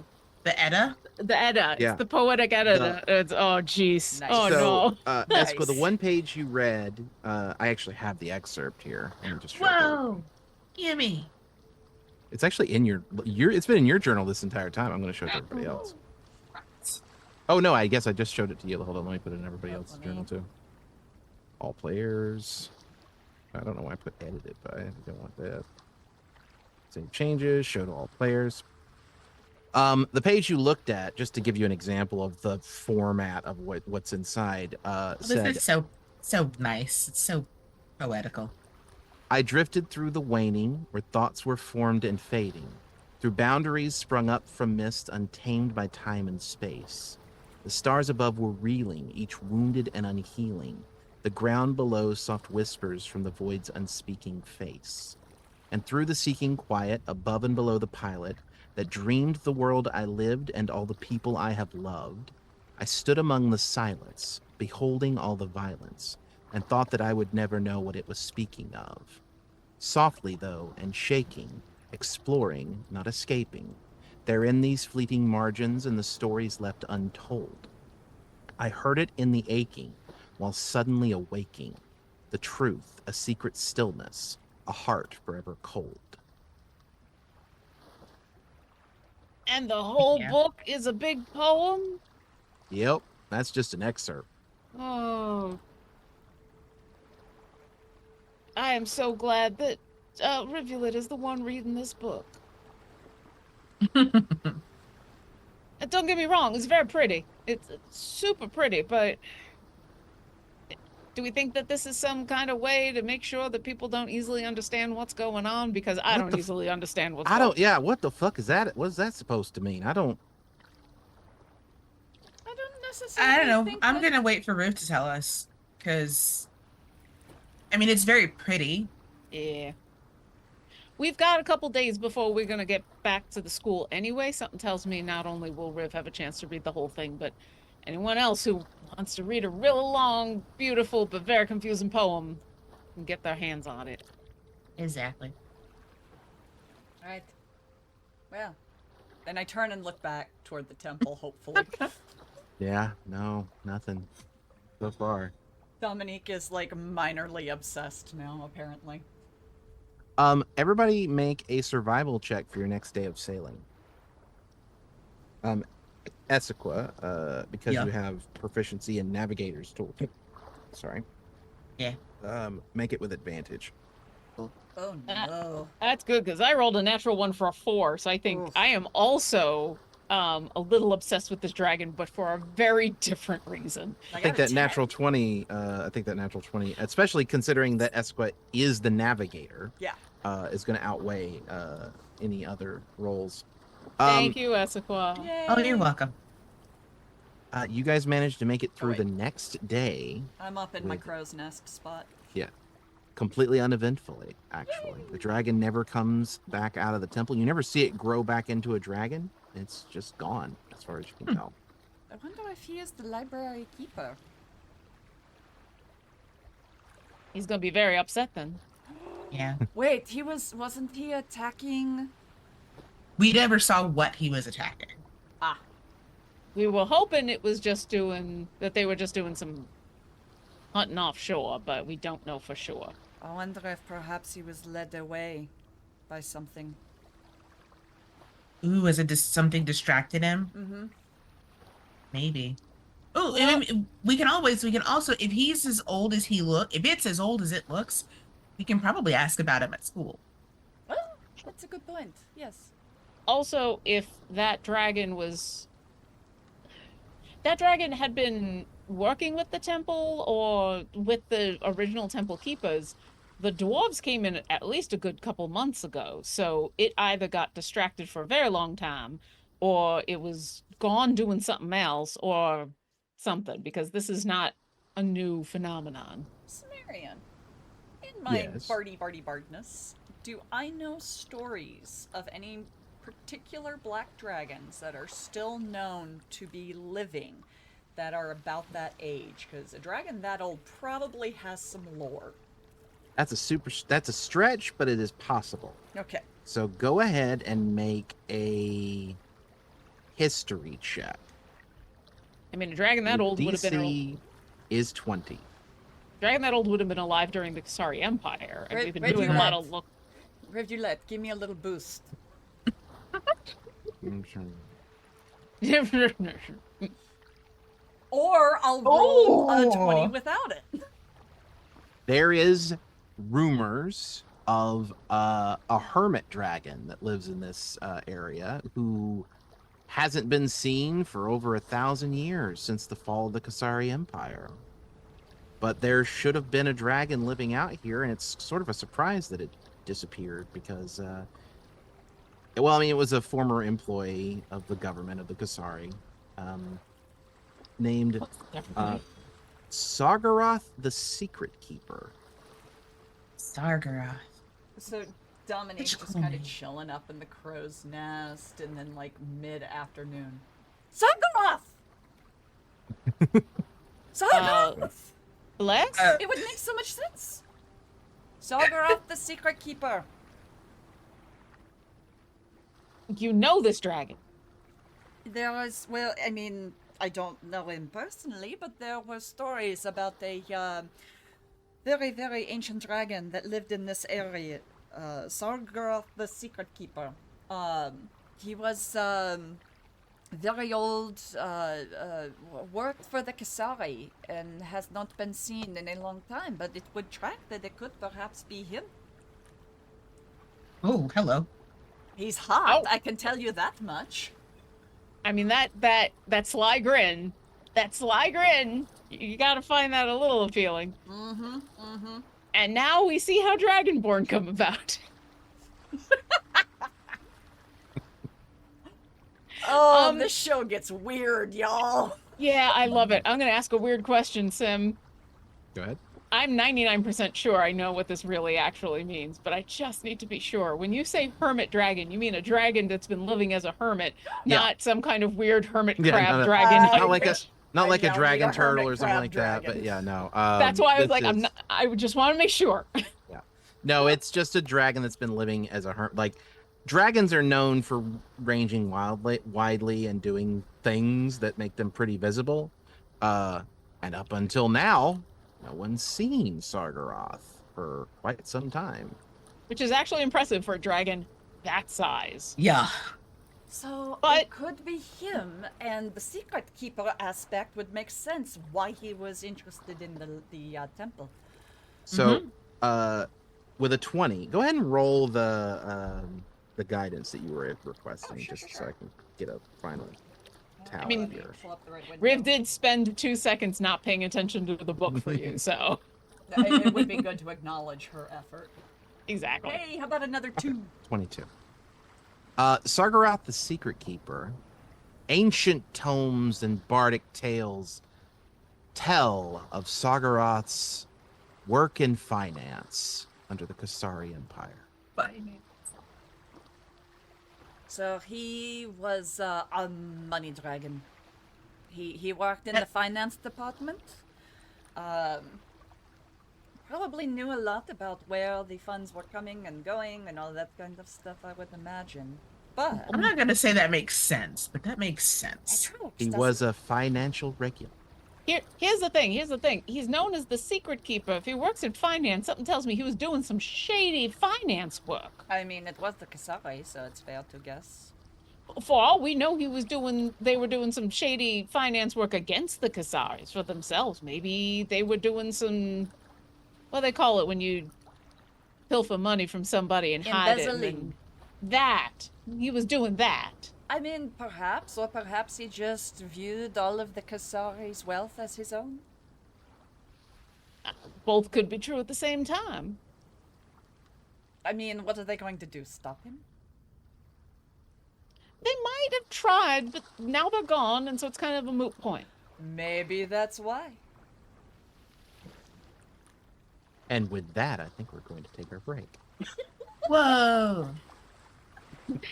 Edda. The Edda. Yeah. It's the poetic Edda. It's oh jeez. Nice. Oh so, no. Esco, the Nice. one page you read, I actually have the excerpt here. Let me just show it. Whoa, gimme. It's actually in your. It's been in your journal this entire time. I'm going to show it to everybody else. Oh no, I guess I just showed it to you. Hold on, let me put it in everybody else's journal too. All players. I don't know why I put edited, but I don't want that. Save changes. Show to all players. The page you looked at, just to give you an example of the format of what's inside, This said, is so nice. It's so poetical. I drifted through the waning where thoughts were formed and fading, through boundaries sprung up from mist untamed by time and space. The stars above were reeling, each wounded and unhealing. The ground below soft whispers from the void's unspeaking face. And through the seeking quiet above and below the pilot that dreamed the world I lived and all the people I have loved, I stood among the silence, beholding all the violence, and thought that I would never know what it was speaking of. Softly, though, and shaking, exploring, not escaping, there in these fleeting margins and the stories left untold. I heard it in the aching, while suddenly awaking, the truth, a secret stillness, a heart forever cold. And the whole Yeah. book is a big poem. Yep, that's just an excerpt. Oh. I am so glad that Rivulet is the one reading this book. And don't get me wrong, it's very pretty. It's super pretty, but Do we think that this is some kind of way to make sure that people don't easily understand what's going on? Because I What don't the easily understand what's I going on. don't. Yeah. What the fuck is that? What is that supposed to mean? I don't. I don't I necessarily don't know. think I'm that... gonna wait for Ruth to tell us because I mean it's very pretty. Yeah. We've got a couple days before we're going to get back to the school anyway. Something tells me not only will Riv have a chance to read the whole thing, but anyone else who wants to read a real long, beautiful, but very confusing poem can get their hands on it. Exactly. All right. Well, then I turn and look back toward the temple, hopefully. Yeah. No. Nothing. So far. Dominique is like minorly obsessed now, apparently. Everybody make a survival check for your next day of sailing. Essequa, because Yeah. you have proficiency in navigator's tool. Sorry. Yeah. Make it with advantage. Oh no. That's good because I rolled a natural one for a 4, so I think Oof. I am also a little obsessed with this dragon, but for a very different reason. I got think a that 10. natural 20, especially considering that Essequa is the navigator, Yeah. is going to outweigh any other roles. Thank you, Essequa. Yay. Oh, you're welcome. You guys managed to make it through wait. the next day I'm up in my with- crow's nest spot. completely uneventfully, actually. The dragon never comes back out of the temple. You never see it grow back into a dragon. It's just gone, as far as you can tell. I wonder if he is the library keeper. He's going to be very upset then. Yeah. Wait, wasn't he attacking? We never saw what he was attacking. Ah, We were hoping it was just that they were just doing some hunting offshore, but we don't know for sure. I wonder if perhaps he was led away by something. Ooh, was it just something distracted him? Mm-hmm. Maybe. Oh, Well- we can also, if he's as old as if it's as old as it looks, we can probably ask about him at school. Well, that's a good point. Yes. Also, if that dragon had been working with the temple or with the original temple keepers, the dwarves came in at least a good couple months ago. So it either got distracted for a very long time, or it was gone doing something else, or something, because this is not a new phenomenon. Sumerian. In my Yes. bardness, do I know stories of any particular black dragons that are still known to be living that are about that age? Because a dragon that old probably has some lore. That's a stretch, but it is possible. Okay. So go ahead and make a history check. I mean, a dragon that Your old would have been DC is 20. alive during the Kasari Empire, and Red- we've been Red doing a Roulette. lot of look. Rivulette, give me a little boost. I'm sure. Or I'll roll a 20 Oh. without it. There is rumors of a hermit dragon that lives in this area who hasn't been seen for over 1,000 years since the fall of the Kasari Empire. But there should have been a dragon living out here, and it's sort of a surprise that it disappeared because, it was a former employee of the government of the Kasari, named Sargaroth the Secret Keeper. Sargaroth. So Dominique's Such a just cool kind of name. chilling up in the crow's nest, and then like mid-afternoon, Sargaroth! Sargaroth! Lex? It would make so much sense. Sargaroth the Secret Keeper. You know this dragon. There was, well, I mean, I don't know him personally, but there were stories about a very, very ancient dragon that lived in this area. Sargaroth the Secret Keeper. He was very old, worked for the Kasari, and has not been seen in a long time, but it would track that it could perhaps be him. Oh, hello. He's hot, Oh. I can tell you that much. I mean, that sly grin That sly grin. You gotta find that a little appealing. Mm-hmm. Mm-hmm. And now we see how Dragonborn come about. Oh, this show gets weird, y'all. Yeah, I love it. I'm gonna ask a weird question, Sim. Go ahead. I'm 99% sure I know what this really actually means, but I just need to be sure. When you say hermit dragon, you mean a dragon that's been living as a hermit, Yeah. not some kind of weird hermit Yeah, crab no, no. dragon. Not like a not I like a know, dragon like a hermit turtle or something crab like that. But dragon. yeah, no. That's why I was this like, is- I just want to make sure. Yeah. No, it's just a dragon that's been living as a hermit. Like dragons are known for ranging widely and doing things that make them pretty visible. And up until now, no one's seen Sargaroth for quite some time. Which is actually impressive for a dragon that size. Yeah. So But- it could be him, and the secret keeper aspect would make sense why he was interested in the temple. So, with a 20, go ahead and roll the guidance that you were requesting, Sure, just sure, so I sure. can get a final tally I mean, here. Pull up the right window. Riv did spend 2 seconds not paying attention to the book for you, so It would be good to acknowledge her effort. exactly. Hey, how about another 2? 22. Sargaroth the Secret Keeper. Ancient tomes and bardic tales tell of Sargaroth's work in finance under the Kasari Empire. So he was a money dragon. He worked in the finance department. Probably knew a lot about where the funds were coming and going and all that kind of stuff, I would imagine. But I'm not gonna say that makes sense, but that makes sense. He was a financial regulator. Here's the thing. He's known as the secret keeper. If he works in finance, something tells me he was doing some shady finance work. I mean, it was the Kasari, so it's fair to guess. For all we know, they were doing some shady finance work against the Kasaris for themselves. Maybe they were doing some, what do they call it when you pilfer money from somebody and hide it? Embezzling. That. He was doing that. I mean, perhaps, or perhaps he just viewed all of the Kasari's wealth as his own. Both could be true at the same time. I mean, what are they going to do? Stop him? They might have tried, but now they're gone, and so it's kind of a moot point. Maybe that's why. And with that, I think we're going to take our break. Whoa.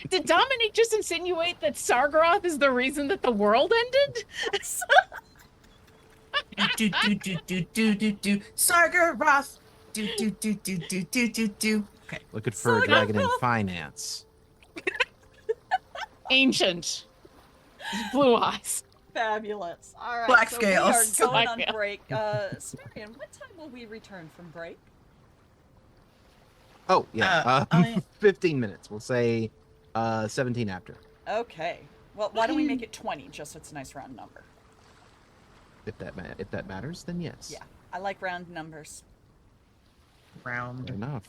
Did Dominique just insinuate that Sargaroth is the reason that the world ended? Do. Sargaroth. Do. Okay. Looking for a dragon in finance. Ancient. Blue eyes. Fabulous. All right, Black so scales. we are going Black on scales. break. Smarian, what time will we return from break? Oh, yeah. oh, yeah. 15 minutes. We'll say 17 after, Okay. Well, why don't we make it 20, just so it's a nice round number? if that matters, then yes. Yeah, I like round numbers. Round. Fair enough.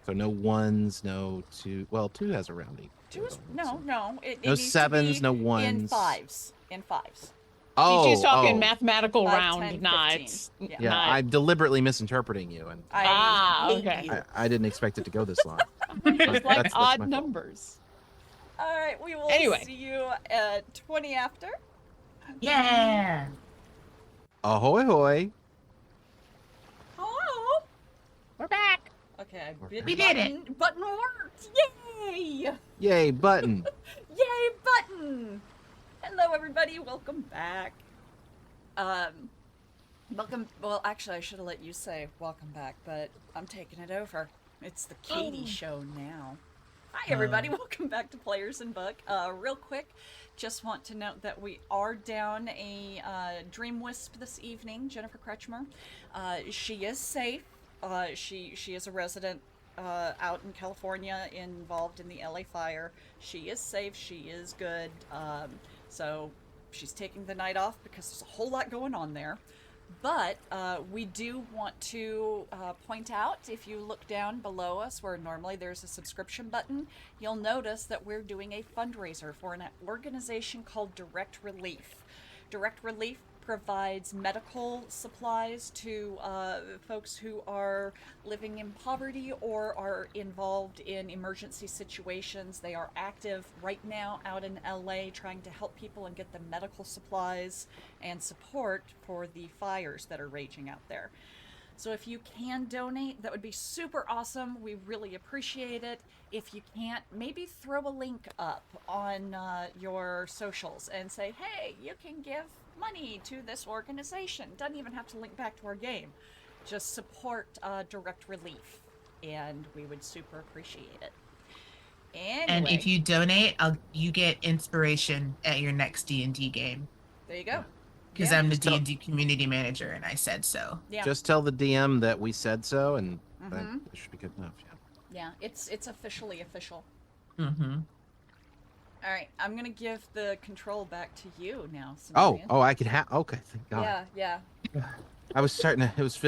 So no ones, no two. Well, two has a rounding. Two is, no. It No needs to sevens, be no In ones. fives. In fives. Oh, She's talking oh. mathematical 5, round, 10, not. 15. Yeah. Yeah, not- I'm deliberately misinterpreting you, and I hate okay. you. I didn't expect it to go this long. It's like That's my odd fault. numbers. All right, we will Anyway. see you at 20 after. Yeah. Ahoy, hoy! Hello. We're back. Okay, We did it. Button worked. Yay! Yay, button! Yay, button! Hello, everybody. Welcome back. Welcome. Well, actually, I should have let you say welcome back, but I'm taking it over. It's the Katie show now. Hi, everybody. Welcome back to Players and Book. Real quick, just want to note that we are down a Dream Wisp this evening, Jennifer Kretschmer. She is safe. She is a resident out in California involved in the LA fire. She is safe. She is good. So she's taking the night off because there's a whole lot going on there. But we do want to point out, if you look down below us where normally there's a subscription button, you'll notice that we're doing a fundraiser for an organization called Direct Relief. Direct Relief provides medical supplies to folks who are living in poverty or are involved in emergency situations. They are active right now out in LA trying to help people and get them medical supplies and support for the fires that are raging out there. So if you can donate, that would be super awesome. We really appreciate it. If you can't, maybe throw a link up on your socials and say, hey, you can give money to this organization. Doesn't even have to link back to our game. Just support direct relief, and we would super appreciate it. Anyway, And if you donate, you get inspiration at your next D&D game. there you go. Because Yeah. I'm the D&D community manager, and I said so. Yeah. Just tell the DM that we said so, and that Mhm. should be good enough. Yeah. Yeah, it's officially official. Mm-hmm. All right, I'm gonna give the control back to you now. Oh, Samarian. I could have. Okay, thank God. Yeah. I was starting to. It was.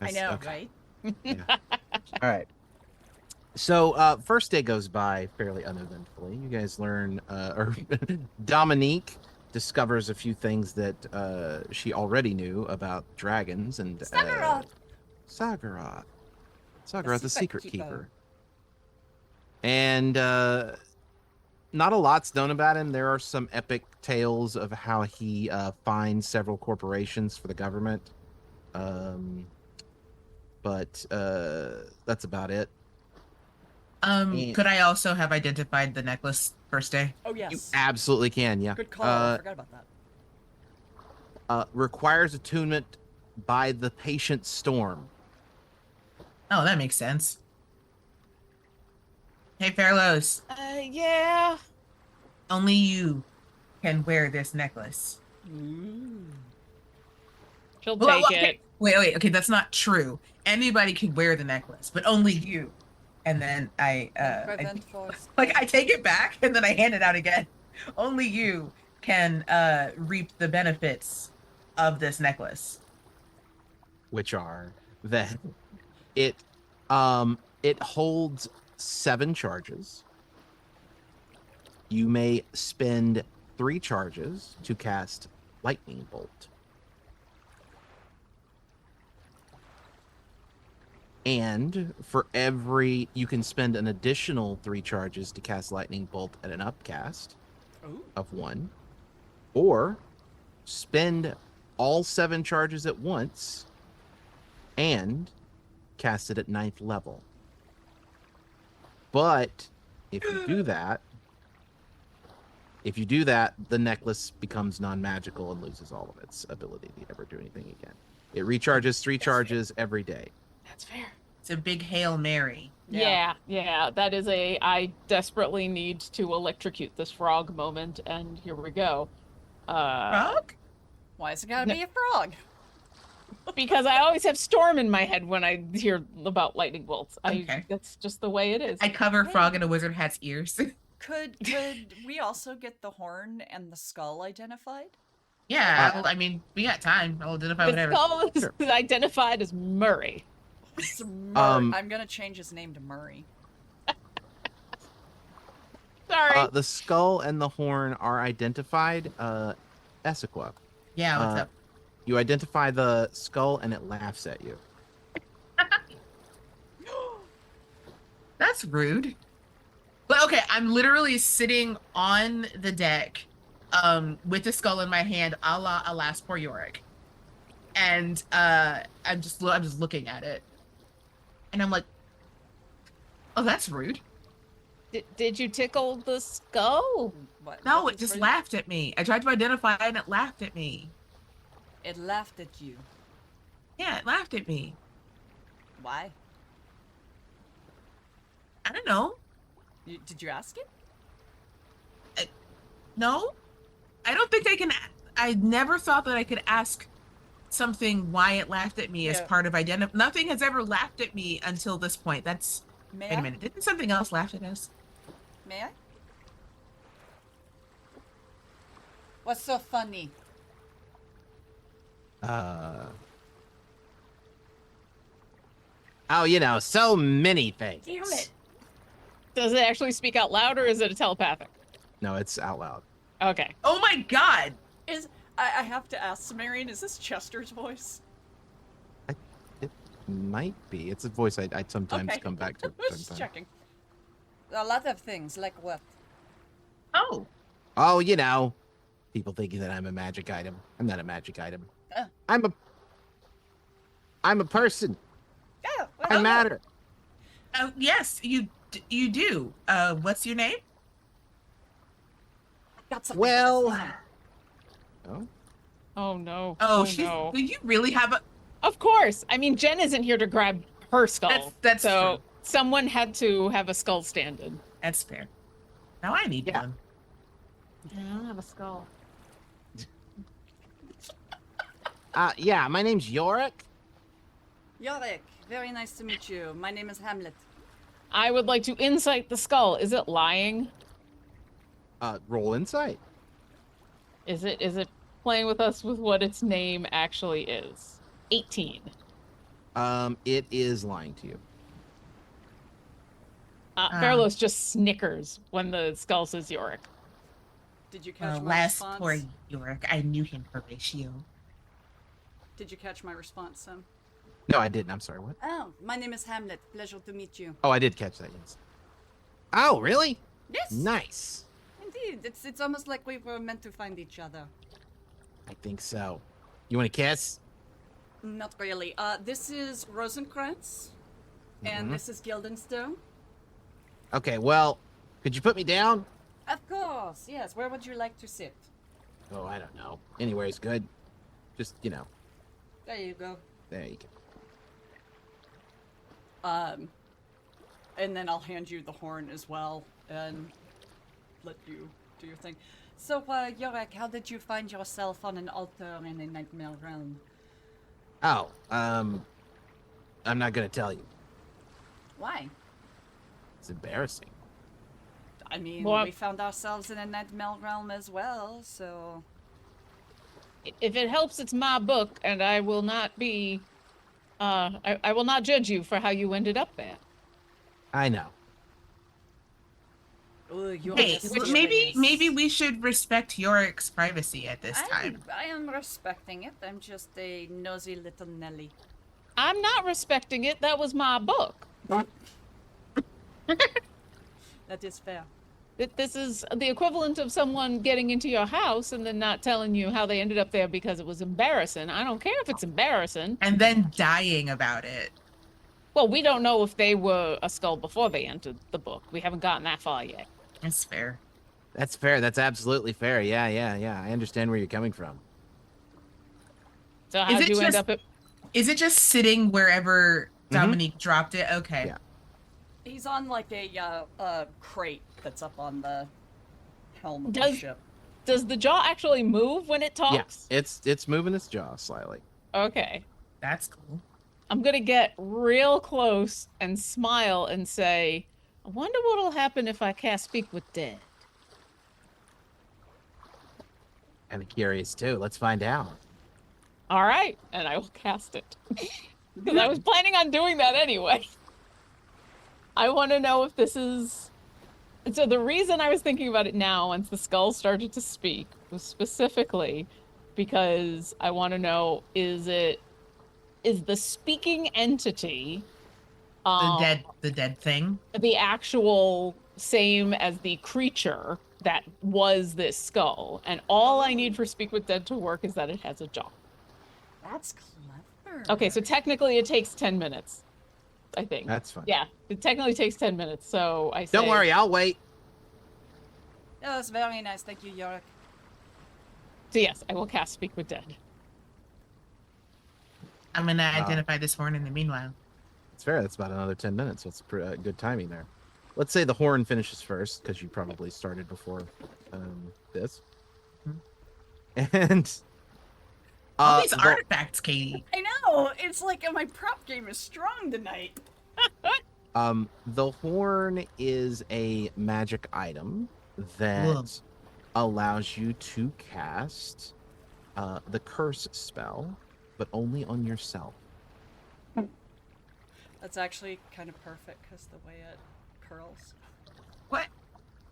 I know, okay. right? Yeah. All right. So, first day goes by fairly uneventfully. You guys learn, or Dominique discovers a few things that she already knew about dragons and Sagarath. Sagarath, the secret keeper. keeper. And not a lot's known about him. There are some epic tales of how he finds several corporations for the government. But that's about it. Could I also have identified the necklace first day? Oh You yes. absolutely can, yeah. Good call. I forgot about that. Requires attunement by the patient storm. Oh, that makes sense. Hey, Fairlos, Yeah. only you can wear this necklace. She'll Well, take okay. it. Wait. Okay, that's not true. Anybody could wear the necklace, but only you. And then I take it back and then I hand it out again. Only you can reap the benefits of this necklace. Which are that it holds 7 charges. You may spend 3 charges to cast Lightning Bolt. And for every, you can spend an additional 3 charges to cast Lightning Bolt at an upcast of 1, or spend all 7 charges at once and cast it at 9th level. But if you do that, the necklace becomes non-magical and loses all of its ability to ever do anything again. It recharges 3 charges every day. That's fair. It's a big Hail Mary. Yeah. That is I desperately need to electrocute this frog moment, and here we go. Frog? Why is it gotta be a frog? Because I always have storm in my head when I hear about lightning bolts. Okay. That's just the way it is. I cover Frog in a wizard hat's ears. Could we also get the horn and the skull identified? Yeah, I mean, we got time. I'll identify The whatever. skull is Sure. identified as Murray. It's I'm gonna change his name to Murray. Sorry. The skull and the horn are identified. Essequa. Yeah, what's up? You identify the skull and it laughs at you. That's rude. But okay, I'm literally sitting on the deck, with the skull in my hand, a la Alas Poor Yorick. And I'm just looking at it. And I'm like, oh, that's rude. Did you tickle the skull? No, what it just was- laughed at me. I tried to identify it and it laughed at me. It laughed at you. Yeah, it laughed at me. Why? I don't know. Did you ask it? No, I don't think I can. I never thought that I could ask something why it laughed at me as Yeah. part of identity. Nothing has ever laughed at me until this point. That's. May Wait I? a minute. Didn't something else laugh at us? May I? What's so funny? Oh, so many things. Damn it! Does it actually speak out loud, or is it a telepathic? No, it's out loud. Okay. Oh my God! I have to ask, Sumerian, is this Chester's voice? It might be. It's a voice I'd sometimes Okay. come back to. I was just checking. A lot of things, like what? Oh, Oh, you know, people thinking that I'm a magic item. I'm not a magic item. I'm a person. Yeah, I matter. yes, you do. What's your name? got something Well, for this woman. oh, Oh no. Oh, Oh she's. no. Do you really have a? Of course. I mean, Jen isn't here to grab her skull. That's so true. someone had to have a skull stand-in. That's fair. Now I need Yeah. one. I don't have a skull. yeah, my name's Yorick. Yorick, very nice to meet you. My name is Hamlet. I would like to insight the skull. Is it lying? Roll insight. Is it playing with us with what its name actually is? 18. It is lying to you. Berlos just snickers when the skull says Yorick. Did you catch my Last response? poor Yorick. I knew him Horatio. Did you catch my response, Sim? No, I didn't. I'm sorry. What? Oh, my name is Hamlet. Pleasure to meet you. Oh, I did catch that. Yes. Oh, really? Yes. Nice. Indeed, it's almost like we were meant to find each other. I think so. You want to kiss? Not really. This is Rosencrantz, and Mhm. this is Guildenstone. Okay. Well, could you put me down? Of course, yes. Where would you like to sit? Oh, I don't know. Anywhere is good. Just There you go. there you go. And then I'll hand you the horn as well, and let you do your thing. So, Yorick, how did you find yourself on an altar in a nightmare realm? Oh, I'm not gonna tell you. Why? It's embarrassing. I mean, What? we found ourselves in a nightmare realm as well, so... If it helps, it's my book, and I will not be. I will not judge you for how you ended up there. I know. Ooh, you're Hey, mysterious. maybe we should respect Yorick's privacy at this time. I am respecting it. I'm just a nosy little Nelly. I'm not respecting it. That was my book. That is fair. This is the equivalent of someone getting into your house and then not telling you how they ended up there because it was embarrassing. I don't care if it's embarrassing. And then dying about it. Well, we don't know if they were a skull before they entered the book. We haven't gotten that far yet. That's fair. That's fair. That's absolutely fair. Yeah. I understand where you're coming from. So how did you end up at... Is it just sitting wherever Dominique dropped it? Okay. Yeah. He's on like a crate that's up on the helm of the ship. Does the jaw actually move when it talks? Yeah. It's moving its jaw slightly. Okay. That's cool. I'm gonna get real close and smile and say, I wonder what'll happen if I cast Speak with Dead. I'm curious too. Let's find out. All right, and I will cast it. Because I was planning on doing that anyway. I want to know if this is... So the reason I was thinking about it now, once the skull started to speak, was specifically because I want to know, is the speaking entity... The dead thing? The actual same as the creature that was this skull. And all I need for Speak with Dead to work is that it has a jaw. That's clever. Okay, so technically it takes 10 minutes, I think. That's fine. Yeah, it technically takes 10 minutes, so I say... Don't worry, I'll wait. That was very nice. Thank you, Yorick. So yes, I will cast Speak with Dead. I'm gonna identify this horn in the meanwhile. It's fair. That's about another 10 minutes. So it's good timing there. Let's say the horn finishes first, because you probably started before this. And all these artifacts, Katie. I know. It's like my prop game is strong tonight. The horn is a magic item that allows you to cast the curse spell, but only on yourself. That's actually kind of perfect because the way it curls. What?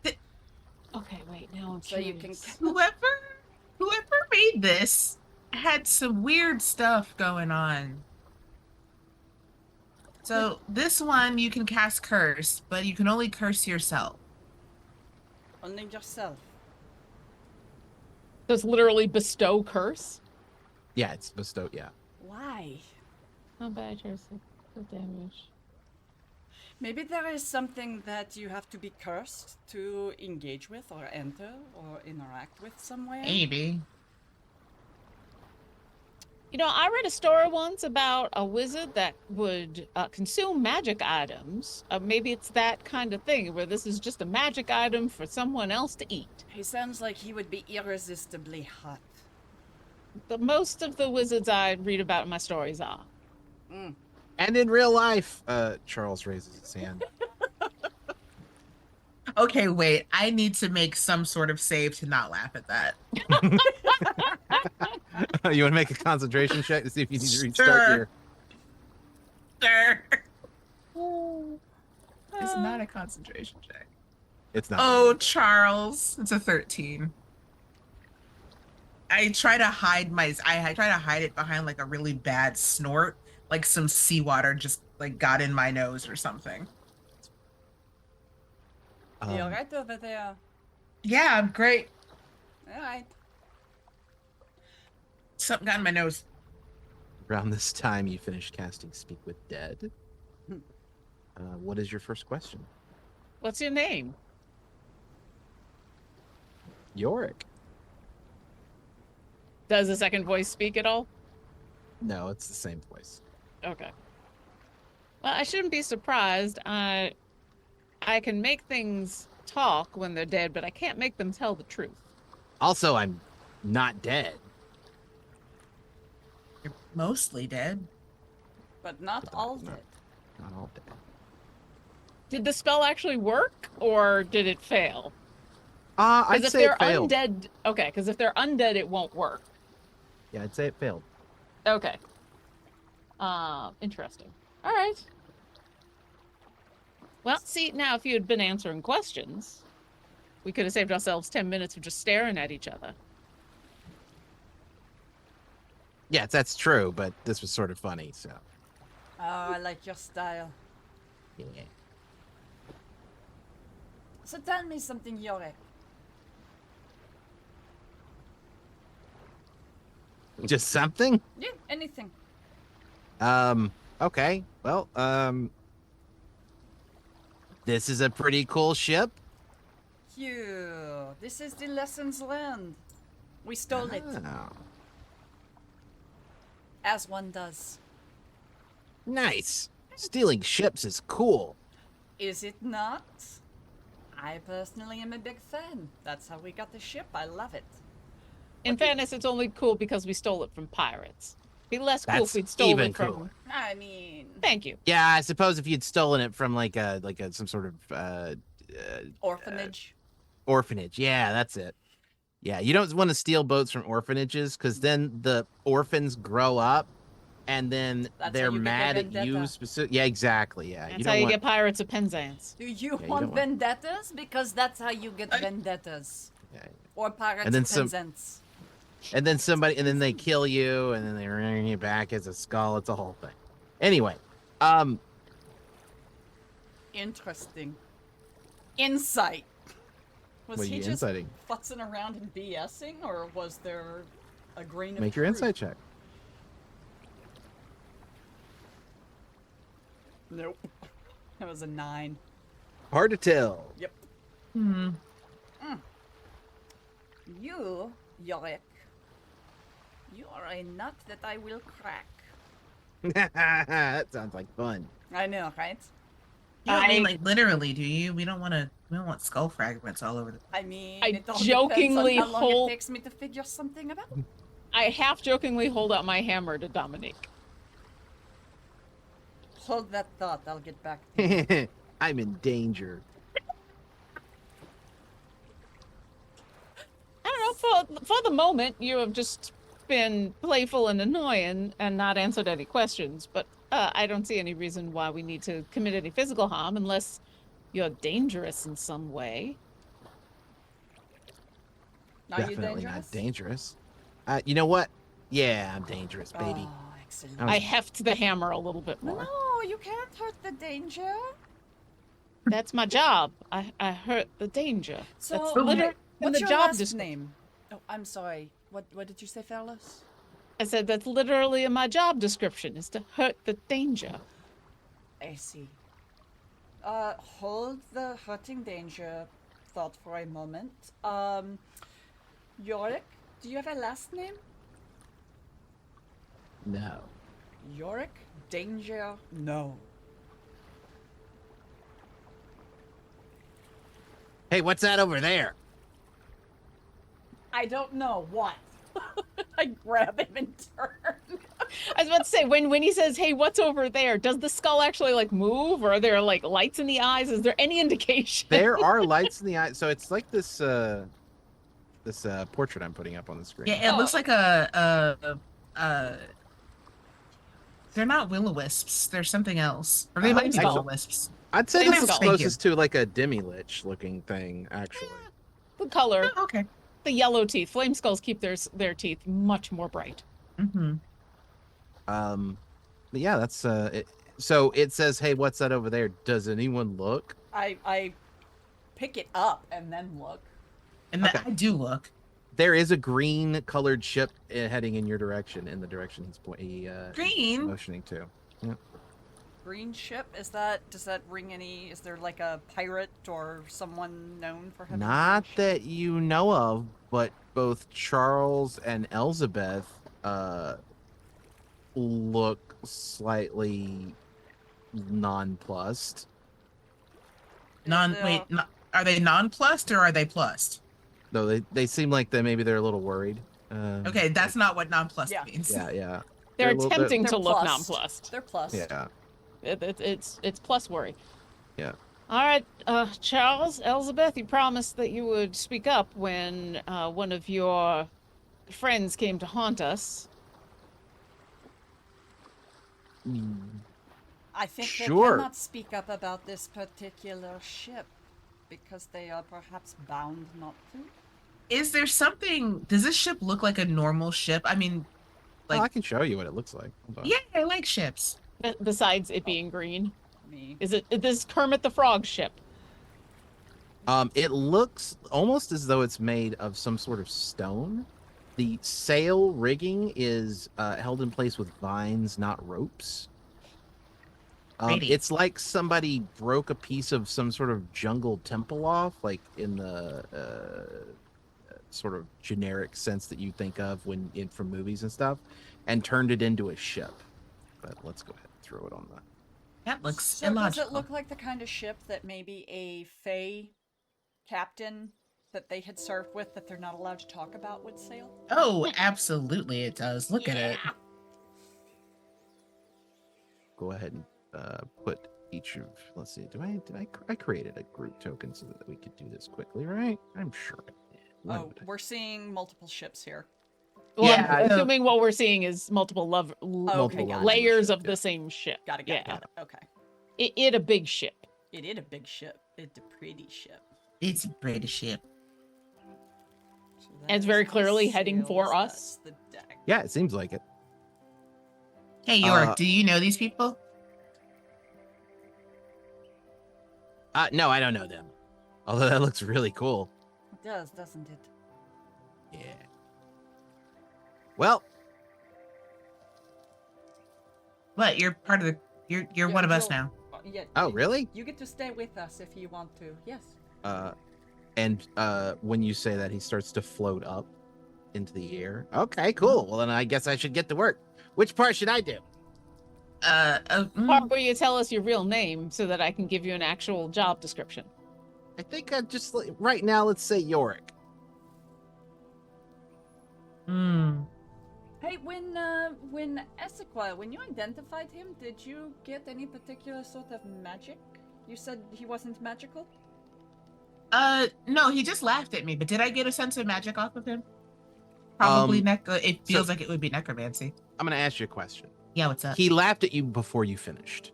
Okay, wait, now I'm So you can curious. Whoever made made this had some weird stuff going on. So this one you can cast curse, but you can only curse yourself. Only yourself. Does literally bestow curse? Yeah, it's bestowed. Yeah. Why? Not bad, Jersey. Good damage. Maybe there is something that you have to be cursed to engage with or enter or interact with somewhere. Maybe. You know, I read a story once about a wizard that would consume magic items. Maybe it's that kind of thing, where this is just a magic item for someone else to eat. He sounds like he would be irresistibly hot. But most of the wizards I read about in my stories are. Mm. And in real life, Charles raises his hand. Okay, wait. I need to make some sort of save to not laugh at that. You want to make a concentration check to see if you need to restart Sure. your. Sure. Oh, It's not a concentration check. It's not. Oh, Charles. It's a 13. I try to hide I try to hide it behind like a really bad snort, like some seawater just like got in my nose or something. You alright over there? Yeah, I'm great. Alright. Something got in my nose. Around this time, you finish casting Speak with Dead. What is your first question? What's your name? Yorick. Does the second voice speak at all? No, it's the same voice. Okay. Well, I shouldn't be surprised. I can make things talk when they're dead, but I can't make them tell the truth. Also, I'm not dead. You're mostly dead. But not But all not- dead. Not all dead. Did the spell actually work, or did it fail? I'd Because if say they're it failed. undead, okay. Because if they're undead, it won't work. Yeah, I'd say it failed. Okay. Interesting. All right. Well, see, now if you had been answering questions, we could have saved ourselves 10 minutes of just staring at each other. Yes, that's true, but this was sort of funny, so. Oh, I like your style. Yeah. So tell me something, Yorick. Just something? Yeah, anything. Okay. Well, this is a pretty cool ship. Phew. This is the lessons learned. We stole it, Oh, as one does. nice. Stealing ships is cool. Is it not? I personally am a big fan. That's how we got the ship. I love it. In fairness, it's only cool because we stole it from pirates. Be less cool if That's we'd stolen even it from. cooler. I mean, Thank you. Yeah, I suppose if you'd stolen it from like a some sort of orphanage. orphanage. Yeah, that's it. Yeah, you don't want to steal boats from orphanages because then the orphans grow up and then That's how they're you get their mad at you vendetta. specific. Yeah, exactly. Yeah, That's you how don't you want. get pirates of Penzance. Do you you don't want want- vendettas? Because that's how you get vendettas. Yeah. Or pirates And then of some- Penzance. And then and then they kill you, and then they bring you back as a skull. It's a whole thing. Anyway, Interesting. Insight. Was what are he you just inciting? futzing around and BSing, or was there a grain of Make your truth? insight check. Nope. That was a 9. Hard to tell. Yep. Hmm. You, Yorick. You are a nut that I will crack. That sounds like fun. I know, right? You don't mean I- like literally, do you? We don't want skull fragments all over the I mean, I it all jokingly depends on how long hold- it takes me to figure something out. I half jokingly hold out my hammer to Dominique. Hold that thought. I'll get back to you. I'm in danger. I don't know, for the moment, you have just been playful and annoying and not answered any questions, but I don't see any reason why we need to commit any physical harm unless you're dangerous in some way. Are you Definitely dangerous? not dangerous. You know what? Yeah, I'm dangerous, baby. Oh, excellent. I was- I heft the hammer a little bit more. No, you can't hurt the danger. That's my job. I hurt the danger. So, That's okay. literally in what's the your job last description. name? Oh, I'm sorry. What did you say, fellas? I said that's literally in my job description, is to hurt the danger. I see. Hold the hurting danger thought for a moment. Yorick, do you have a last name? No. Yorick? Danger? No. Hey, what's that over there? I don't know. What? I grab him and turn. I was about to say, when he says, "Hey, what's over there?" Does the skull actually like move, or are there like lights in the eyes? Is there any indication? There are lights in the eye, so it's like this portrait I'm putting up on the screen. Yeah, it looks like a they're not will-o-wisps. They're something else. Or they might be Skull. will-o-wisps. I'd say Same this is skull. closest to like a demi-lich looking thing, actually. The color, Oh, okay. the yellow teeth. Flame skulls keep their teeth much more bright. Mm-hmm. But yeah, that's it. So it says, "Hey, what's that over there?" Does anyone look? I pick it up and then look. And that, Okay. I do look. There is a green colored ship heading in your direction, in the direction he's Green? motioning to. Green ship? Does that ring any? Is there like a pirate or someone known for having? a green Not ship? that you know of, but both Charles and Elizabeth look slightly nonplussed. Is, Are they nonplussed or are they plussed? No, they seem like they're a little worried. Okay, that's not what nonplussed Yeah. means. Yeah. They're a little bit- attempting to They're look plussed. nonplussed. They're plus. Yeah. It's plus worry. Yeah. All right, Charles, Elizabeth, you promised that you would speak up when one of your friends came to haunt us. I think Sure. they cannot speak up about this particular ship because they are perhaps bound not to. Is there something? Does this ship look like a normal ship? I mean, Well, like- I can show you what it looks like. Hold on. yeah, I like ships. Besides it being green, Me. is this Kermit the Frog ship? It looks almost as though it's made of some sort of stone. The sail rigging is held in place with vines, not ropes. Pretty. It's like somebody broke a piece of some sort of jungle temple off, like in the sort of generic sense that you think of from movies and stuff, and turned it into a ship. But let's go ahead and throw it on the. That looks So illogical. does it look like the kind of ship that maybe a Fey captain that they had served with that they're not allowed to talk about would sail? Oh, absolutely, it does. Look at it. Go ahead and put each of. Let's see. I created a group token so that we could do this quickly, right? I'm sure I did. Why Oh, would I? we're seeing multiple ships here. Well, Yeah, I'm so- assuming what we're seeing is multiple Okay, got it. layers ship, of yeah. the same ship. Got it. Yeah, Got it. Okay. It a big ship. It is a big ship. It's a pretty ship. It's a British ship. So And it's that very is the clearly heading sails, for us. that's the deck. Yeah, it seems like it. Hey, York, Uh, do you know these people? No, I don't know them. Although that looks really cool. It does, doesn't it? Yeah. Well, What? You're part of the. You're Yeah, one of us you'll- now. Yeah. oh really? You get to stay with us if you want to. Yes. And when you say that, he starts to float up into the air. Okay, cool. Well, then I guess I should get to work. Which part should I do? Part where you tell us your real name so that I can give you an actual job description. I think I just right now. Let's say Yorick. Hey, when Essequa, when you identified him, did you get any particular sort of magic? You said he wasn't magical? No, he just laughed at me. But did I get a sense of magic off of him? Probably it feels like it would be necromancy. I'm gonna ask you a question. Yeah, what's up? He laughed at you before you finished.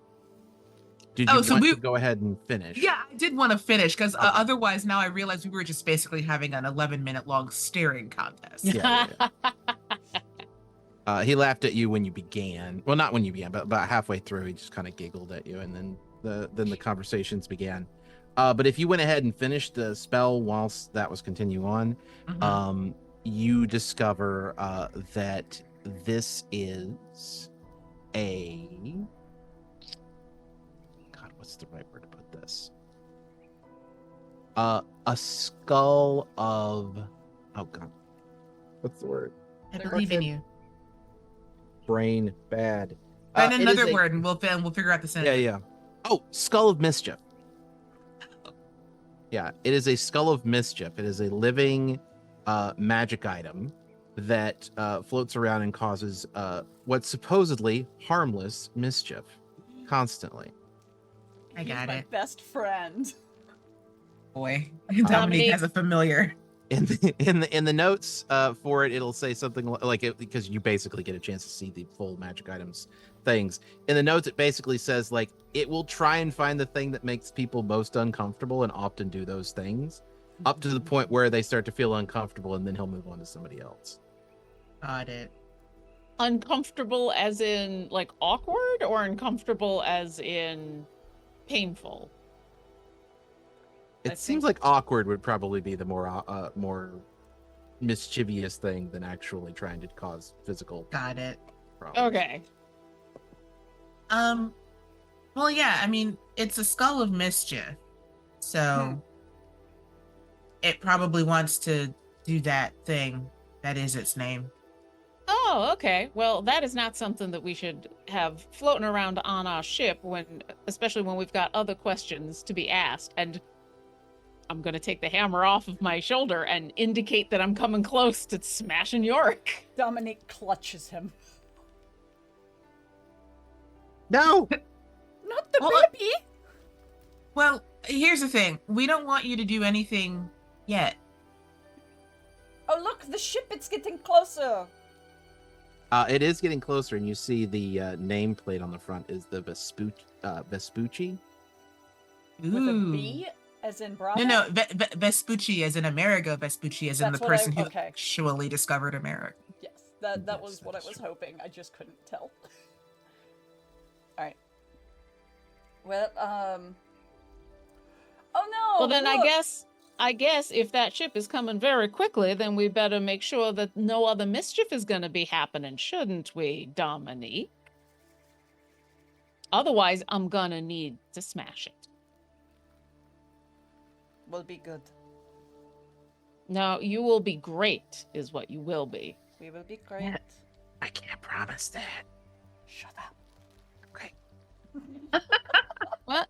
Did Oh, you so want we- to go ahead and finish? Yeah, I did want to finish because Okay. otherwise, now I realize we were just basically having an 11-minute long staring contest. Yeah. He laughed at you when you began. Well, not when you began, but about halfway through, he just kind of giggled at you, and then the conversations began. But if you went ahead and finished the spell whilst that was continuing on, Mhm. you discover that this is a God. What's the right word to put this? A skull of. Oh God. What's the word? I There- believe in Okay. you. Brain bad. Find It is another a- word, and we'll figure out the Yeah, synonym. yeah. Oh, skull of mischief. Yeah, it is a skull of mischief. It is a living magic item that floats around and causes what's supposedly harmless mischief constantly. I He's got my it. best friend. Boy, Dominique has a familiar. In the notes for it, it'll say something like it, because you basically get a chance to see the full magic items things. In the notes, it basically says like it will try and find the thing that makes people most uncomfortable and often do those things up to the point where they start to feel uncomfortable, and then he'll move on to somebody else. Got it. Uncomfortable as in like awkward, or uncomfortable as in painful? It I seems think- like awkward would probably be the more mischievous thing than actually trying to cause physical Got it. problems. Okay. Well, yeah, I mean, it's a skull of mischief. So it probably wants to do that thing. That is its name. Oh, okay. Well, that is not something that we should have floating around on our ship especially when we've got other questions to be asked. And I'm gonna take the hammer off of my shoulder and indicate that I'm coming close to smashing York. Dominique clutches him. No. Not the Well, baby! Well, here's the thing. We don't want you to do anything yet. Oh, look, the ship, it's getting closer. It is getting closer, and you see the nameplate on the front is the Vespucci. With a Ooh. B, as in Bravo? No, Vespucci, as in Amerigo Vespucci, as in That's the what I- person who okay. actually discovered America. Yes, that Yes, was that what I is was true. hoping. I just couldn't tell. Alright. Well, oh no! Well, then look! I guess if that ship is coming very quickly, then we better make sure that no other mischief is going to be happening, shouldn't we, Dominique? Otherwise, I'm gonna need to smash it. Will be good. No, you will be great, is what you will be. We will be great. Yeah. I can't promise that. Shut up. Okay. Well,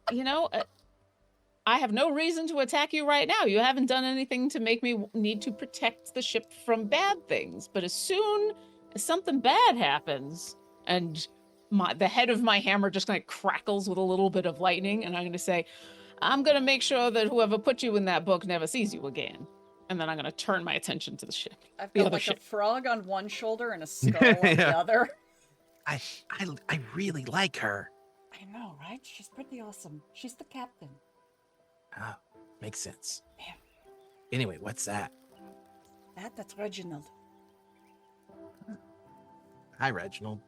I have no reason to attack you right now. You haven't done anything to make me need to protect the ship from bad things. But as soon as something bad happens, and the head of my hammer just kind of crackles with a little bit of lightning, and I'm going to say, I'm going to make sure that whoever put you in that book never sees you again. And then I'm going to turn my attention to the ship. I've The got other like ship. a frog on one shoulder and a skull on the Yeah. other. I really like her. I know, right? She's pretty awesome. She's the captain. Oh, makes sense. Yeah. Anyway, what's that? That's Reginald. Hi, Reginald.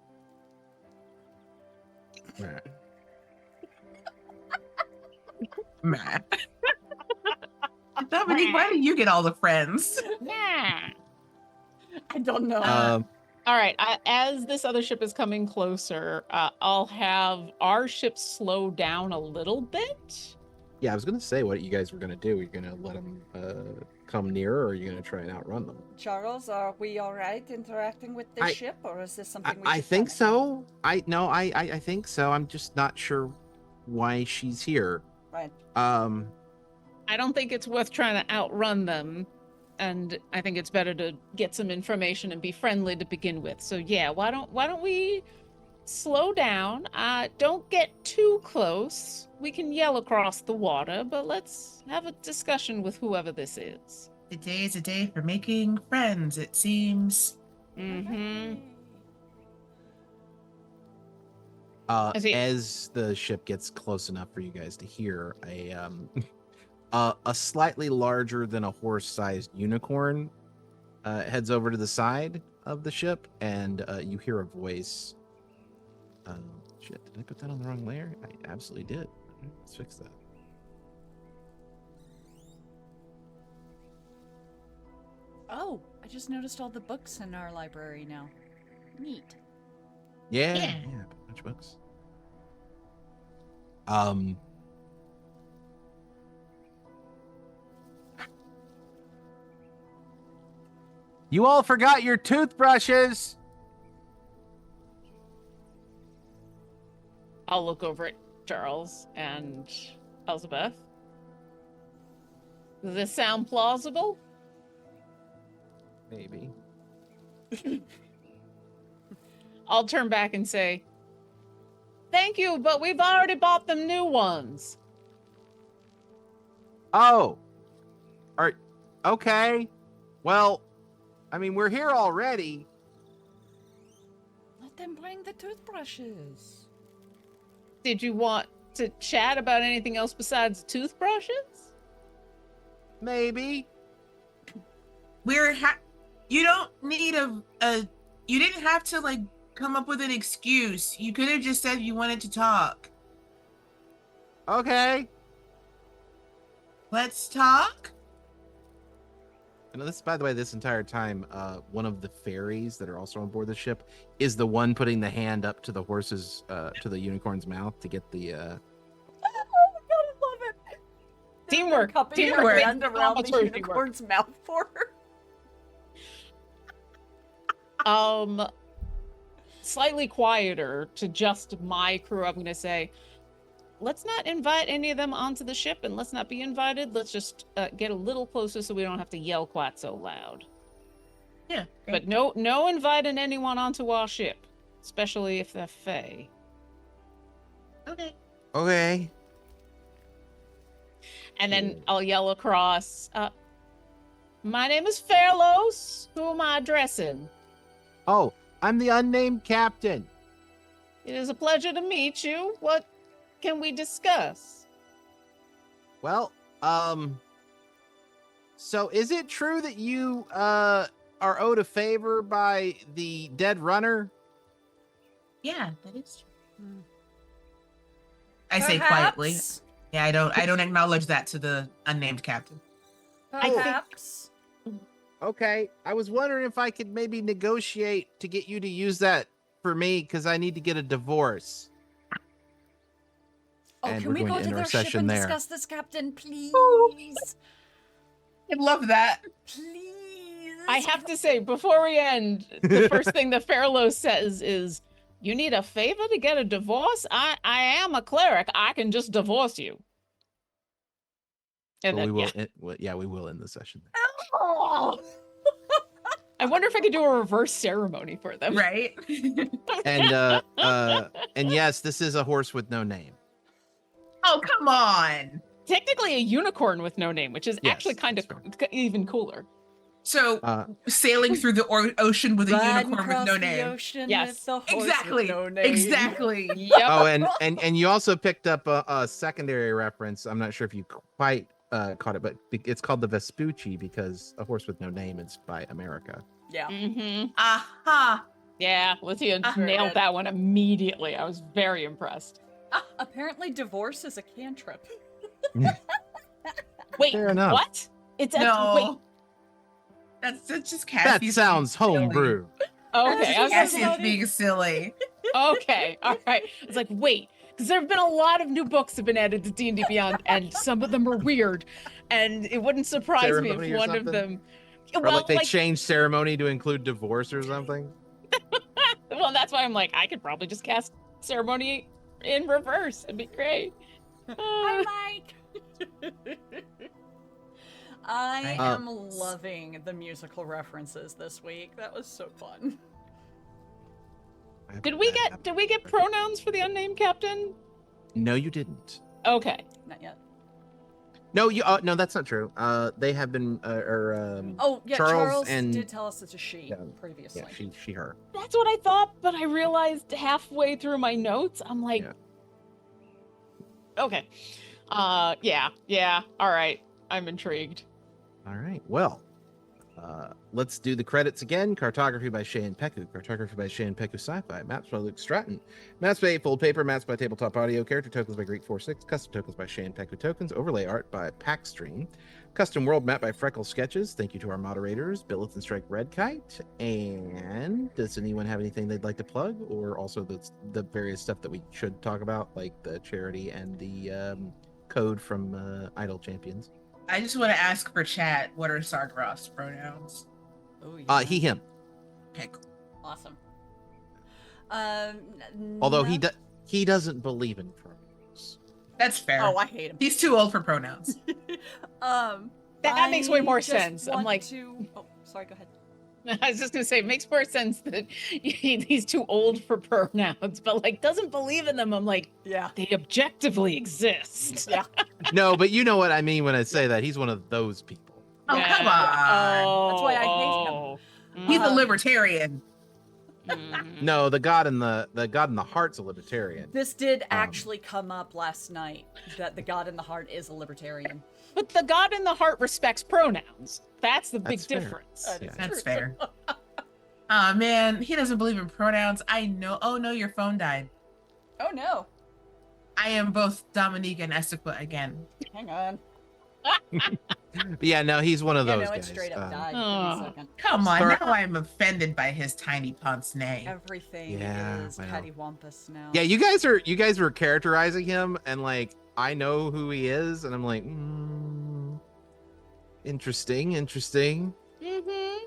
All right. Matt. Dominique, why do you get all the friends? Yeah. I don't know. All right. As this other ship is coming closer, I'll have our ship slow down a little bit. Yeah, I was gonna say what you guys were gonna do. You're gonna let them come nearer, or are you gonna try and outrun them? Charles, are we alright interacting with this I- ship, or is this something we I should think panic? so. I think so. I'm just not sure why she's here. Right. I don't think it's worth trying to outrun them. And I think it's better to get some information and be friendly to begin with. So yeah, why don't we slow down? Don't get too close. We can yell across the water, but let's have a discussion with whoever this is. Today is a day for making friends, it seems. Mm-hmm. Uh, I see. as the ship gets close enough for you guys to hear, a slightly larger than a horse-sized unicorn heads over to the side of the ship, and you hear a voice. Shit, did I put that on the wrong layer? I absolutely did. Let's fix that. Oh, I just noticed all the books in our library now. Neat. Yeah, Yeah. a bunch of books. You all forgot your toothbrushes. I'll look over at Charles and Elizabeth. Does this sound plausible? Maybe. I'll turn back and say, thank you, but we've already bought them new ones. Oh. Okay. Well, I mean, we're here already. Let them bring the toothbrushes. Did you want to chat about anything else besides toothbrushes? Maybe. You don't need you didn't have to like come up with an excuse. You could have just said you wanted to talk. Okay. Let's talk. And this, by the way, this entire time, one of the fairies that are also on board the ship is the one putting the hand up to the horse's, to the unicorn's mouth to get the. Oh my god, I love it. Teamwork. Cupping Teamwork. her hand around the Teamwork. unicorn's mouth for her. Slightly quieter to just my crew, I'm gonna say, let's not invite any of them onto the ship, and let's not be invited. Let's just get a little closer so we don't have to yell quite so loud. Yeah. But no inviting anyone onto our ship, especially if they're Fae. Okay. Okay. And then I'll yell across, my name is Fairlos. Who am I addressing? Oh, I'm the unnamed captain. It is a pleasure to meet you. What can we discuss? Well, so is it true that you are owed a favor by the dead runner? Yeah, that is true. Hmm. I say quietly. Yeah, I don't acknowledge that to the unnamed captain. Perhaps. Okay, I was wondering if I could maybe negotiate to get you to use that for me because I need to get a divorce. Oh, And can we're we going go to to end our their ship session and there. discuss this, Captain, please? I love that. Please. I have to say, before we end, the first thing that Fairlos says is, you need a favor to get a divorce? I am a cleric. I can just divorce you. And But then, we will end the session there. Oh. I wonder if I could do a reverse ceremony for them. Right? And yes, this is a horse with no name. Oh, come on. Technically a unicorn with no name, which is Yes, actually kind of that's even cooler. So, sailing through the ocean with a Ride unicorn with across no the name. ocean Yes. with the horse Exactly. with no name. Exactly. Yep. Oh, and you also picked up a secondary reference. I'm not sure if you quite caught it, but it's called the Vespucci because a horse with no name is by America. Yeah. Mm-hmm. Aha. Yeah, Lucia Very nailed good. that one immediately. I was very impressed. Apparently, divorce is a cantrip. Wait, Fair enough. what? It's No. wait. That's just That Cassie's sounds being silly. homebrew. Okay, I was Cassie's just, being silly. okay, all right. It's like, wait, because there have been a lot of new books have been added to D&D Beyond, and some of them are weird, and it wouldn't surprise me Ceremony if or one of something? them. Or Well, like they like, changed ceremony to include divorce or something. well, that's why I'm like, I could probably just cast ceremony in reverse. It'd be great. Hi, Mike. I Uh, am loving the musical references this week. That was so fun. Did we get pronouns for the unnamed captain? No, you didn't. Okay. Not yet. No, you. No, that's not true. They have been. Oh, yeah, Charles Charles and- did tell us it's a she Yeah, previously. Yeah, she, her. That's what I thought, but I realized halfway through my notes, I'm like, Yeah. okay. Yeah. All right. I'm intrigued. All right. Well, Let's do the credits again. Cartography by Shay and Peku. Cartography by Shay and Peku Sci-Fi. Maps by Luke Stratton. Maps by Eightfold Paper. Maps by Tabletop Audio. Character tokens by Greek46. Custom tokens by Shay and Peku Tokens. Overlay art by PACStream. Custom world map by frecklesketches. Thank you to our moderators, Billith and Strike Red Kite. And does anyone have anything they'd like to plug, or also the various stuff that we should talk about, like the charity and the code from Idle Champions? I just want to ask for chat, what are Sargroff's pronouns? Oh, yeah. He, him. Okay, cool. Awesome. Although no- he doesn't believe in pronouns. That's fair. Oh, I hate him. He's too old for pronouns. That makes way more just sense. I'm want like- to... Oh, sorry, go ahead. I was just gonna say, it makes more sense that he's too old for pronouns, but like doesn't believe in them. I'm like, Yeah. they objectively exist. Yeah. No, but you know what I mean when I say that. He's one of those people. Oh, Yeah. come on. Oh, That's why I hate him. He's a libertarian. Mm. No, the God in the heart's a libertarian. This did actually come up last night, that the God in the heart is a libertarian. But the God in the heart respects pronouns. That's the big That's fair. difference. That is Yeah. That's true. fair. Oh man, he doesn't believe in pronouns. I know. Oh no, your phone died. Oh no. I am both Dominique and Estequa again. Hang on. But yeah, no, he's one of Yeah, those no, it guys. straight up died. Oh. Give me a second. Come on, Sorry. now I'm offended by his tiny pince nez. Everything Yeah, is well. cattywampus now. Yeah, you guys were characterizing him, and like I know who he is, and I'm like, interesting. Mm-hmm.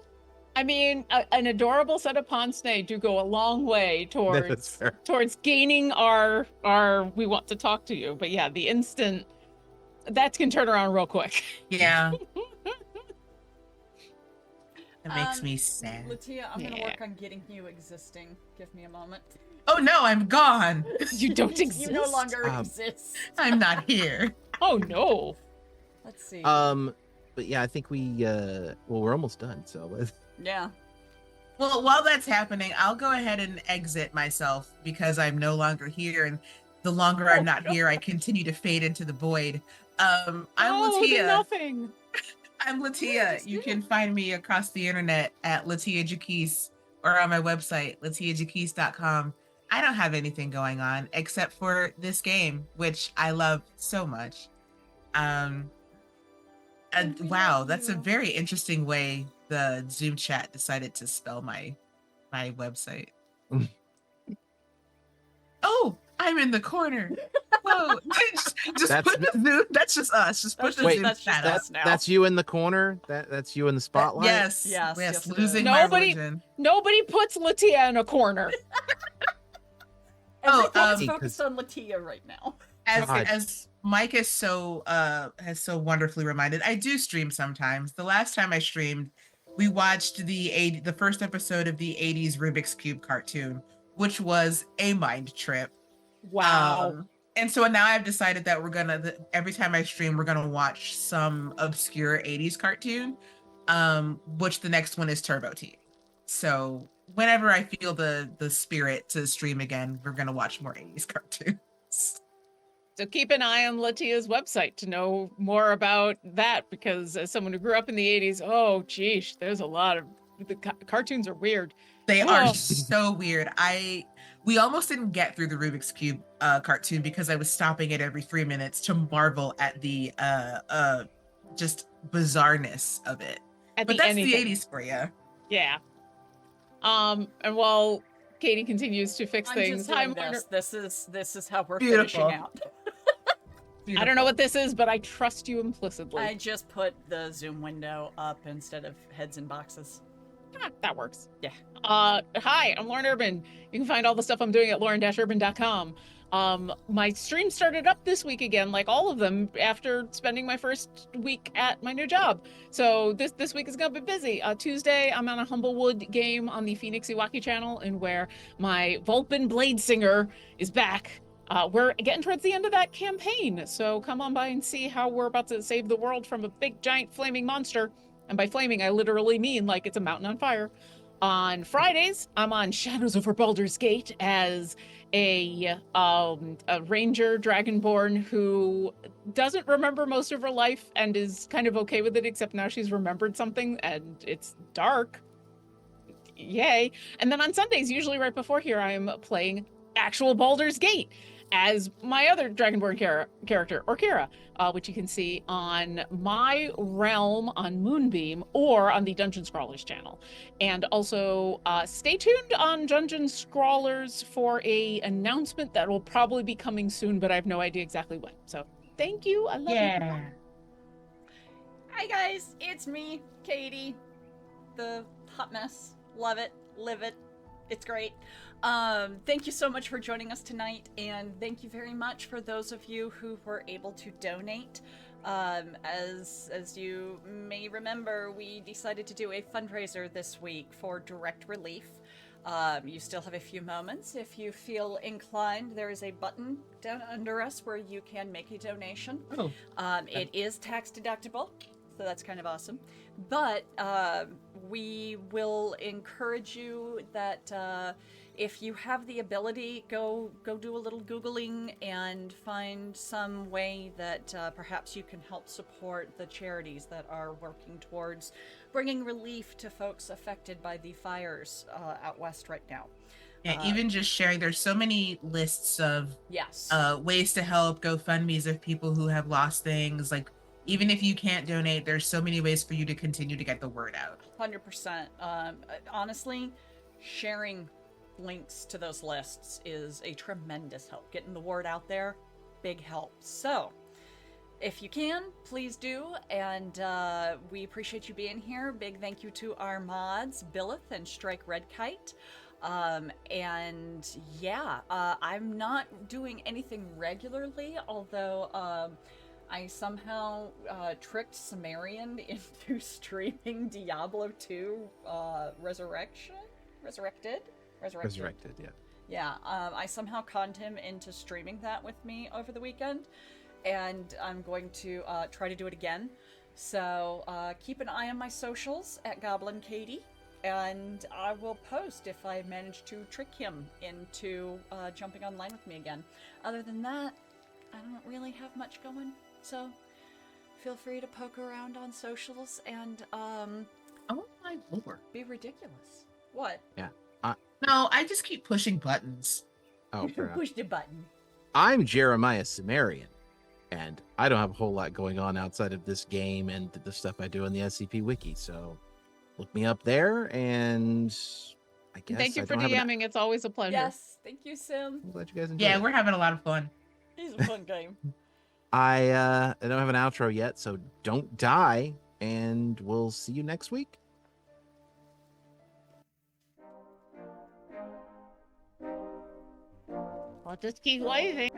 I mean, an adorable set of pince-nez do go a long way That's towards fair. towards gaining our we want to talk to you. But yeah, the instant that can turn around real quick. Yeah. It makes Um, me sad. Latia, I'm gonna Yeah. work on getting you existing. Give me a moment. Oh no, I'm gone. You don't exist. You no longer Um, exist. I'm not here. Oh no. Let's see. But yeah, I think we're almost done. So Yeah. Well, while that's happening, I'll go ahead and exit myself because I'm no longer here, and the longer I'm not here, I continue to fade into the void. I'm Oh, the Latia. nothing. I'm Latia. You can find me across the internet at Latia Jaquise or on my website, latiajaquise.com. I don't have anything going on except for this game, which I love so much. And wow, that's a very interesting way the Zoom chat decided to spell my website. Oh, I'm in the corner. Whoa, just That's- put the Zoom. That's just us. Just put That's the just- Zoom that's just chat up. us now. that's you in the corner. That's you in the spotlight. Yes, Yes, yes, yes, it losing is. my Nobody- religion. Nobody puts Latia in a corner. Oh, Everything is um, focused on Latia right now. God. As Mike has so wonderfully reminded, I do stream sometimes. The last time I streamed, we watched the first episode of the 80s Rubik's Cube cartoon, which was a mind trip. Wow. And so now I've decided that every time I stream, we're gonna watch some obscure 80s cartoon, which the next one is Turbo Tea. So whenever I feel the spirit to stream again, we're gonna watch more 80s cartoons. So keep an eye on Latia's website to know more about that, because as someone who grew up in the 80s, oh geesh, there's a lot of the cartoons are weird. They Oh. are so weird. We almost didn't get through the Rubik's Cube cartoon because I was stopping it every 3 minutes to marvel at the just bizarreness of it. At But the that's anything. the 80s for you. Yeah. And while Katie continues to fix I'm things, just doing Time Warner, this is how we're Beautiful. finishing out. I don't know what this is, but I trust you implicitly. I just put the Zoom window up instead of heads in boxes. Ah, that works. Yeah. Hi, I'm Lauren Urban. You can find all the stuff I'm doing at lauren-urban.com. My stream started up this week again, like all of them, after spending my first week at my new job. So this week is gonna be busy. Tuesday, I'm on a Humblewood game on the Phoenix Iwaki channel, and where my Vulpin Blade Singer is back. We're getting towards the end of that campaign, so come on by and see how we're about to save the world from a big giant flaming monster. And by flaming, I literally mean like it's a mountain on fire. On Fridays, I'm on Shadows Over Baldur's Gate as a ranger dragonborn who doesn't remember most of her life and is kind of okay with it, except now she's remembered something and it's dark. Yay. And then on Sundays, usually right before here, I'm playing actual Baldur's Gate as my other Dragonborn character, Orkira, which you can see on my realm on Moonbeam or on the Dungeon Scrawlers channel. And also stay tuned on Dungeon Scrawlers for a announcement that will probably be coming soon, but I have no idea exactly when. So thank you. I love you. Yeah. Hi guys, it's me, Katie, the hot mess. Love it, live it. It's great. Thank you so much for joining us tonight, and thank you very much for those of you who were able to donate. As you may remember, we decided to do a fundraiser this week for direct relief. You still have a few moments. If you feel inclined, there is a button down under us where you can make a donation. Oh. It is tax deductible, so that's kind of awesome. But we will encourage you that if you have the ability, go do a little Googling and find some way that perhaps you can help support the charities that are working towards bringing relief to folks affected by the fires out west right now. Yeah, even just sharing, there's so many lists of Yes. ways to help, GoFundMe's of people who have lost things. Like, even if you can't donate, there's so many ways for you to continue to get the word out. 100%. Honestly, sharing links to those lists is a tremendous help. Getting the word out there, big help. So, if you can, please do. And we appreciate you being here. Big thank you to our mods, Billith and Strike Redkite. And yeah, I'm not doing anything regularly, although I somehow tricked Sumerian into streaming Diablo 2 Resurrected, yeah. Yeah, I somehow conned him into streaming that with me over the weekend, and I'm going to try to do it again. So keep an eye on my socials at Goblin Katie, and I will post if I manage to trick him into jumping online with me again. Other than that, I don't really have much going, so feel free to poke around on socials and Oh my lord. be ridiculous. What? Yeah. No, I just keep pushing buttons. Oh, fair enough. Push the button. I'm Jeremiah Sumerian, and I don't have a whole lot going on outside of this game and the stuff I do on the SCP Wiki. So look me up there, and I guess Thank you I for don't have DMing. It's always a pleasure. Yes, thank you, Sim. I'm glad you guys enjoyed Yeah, it. we're having a lot of fun. He's a fun game. I don't have an outro yet, so don't die, and we'll see you next week. I'll just keep waving.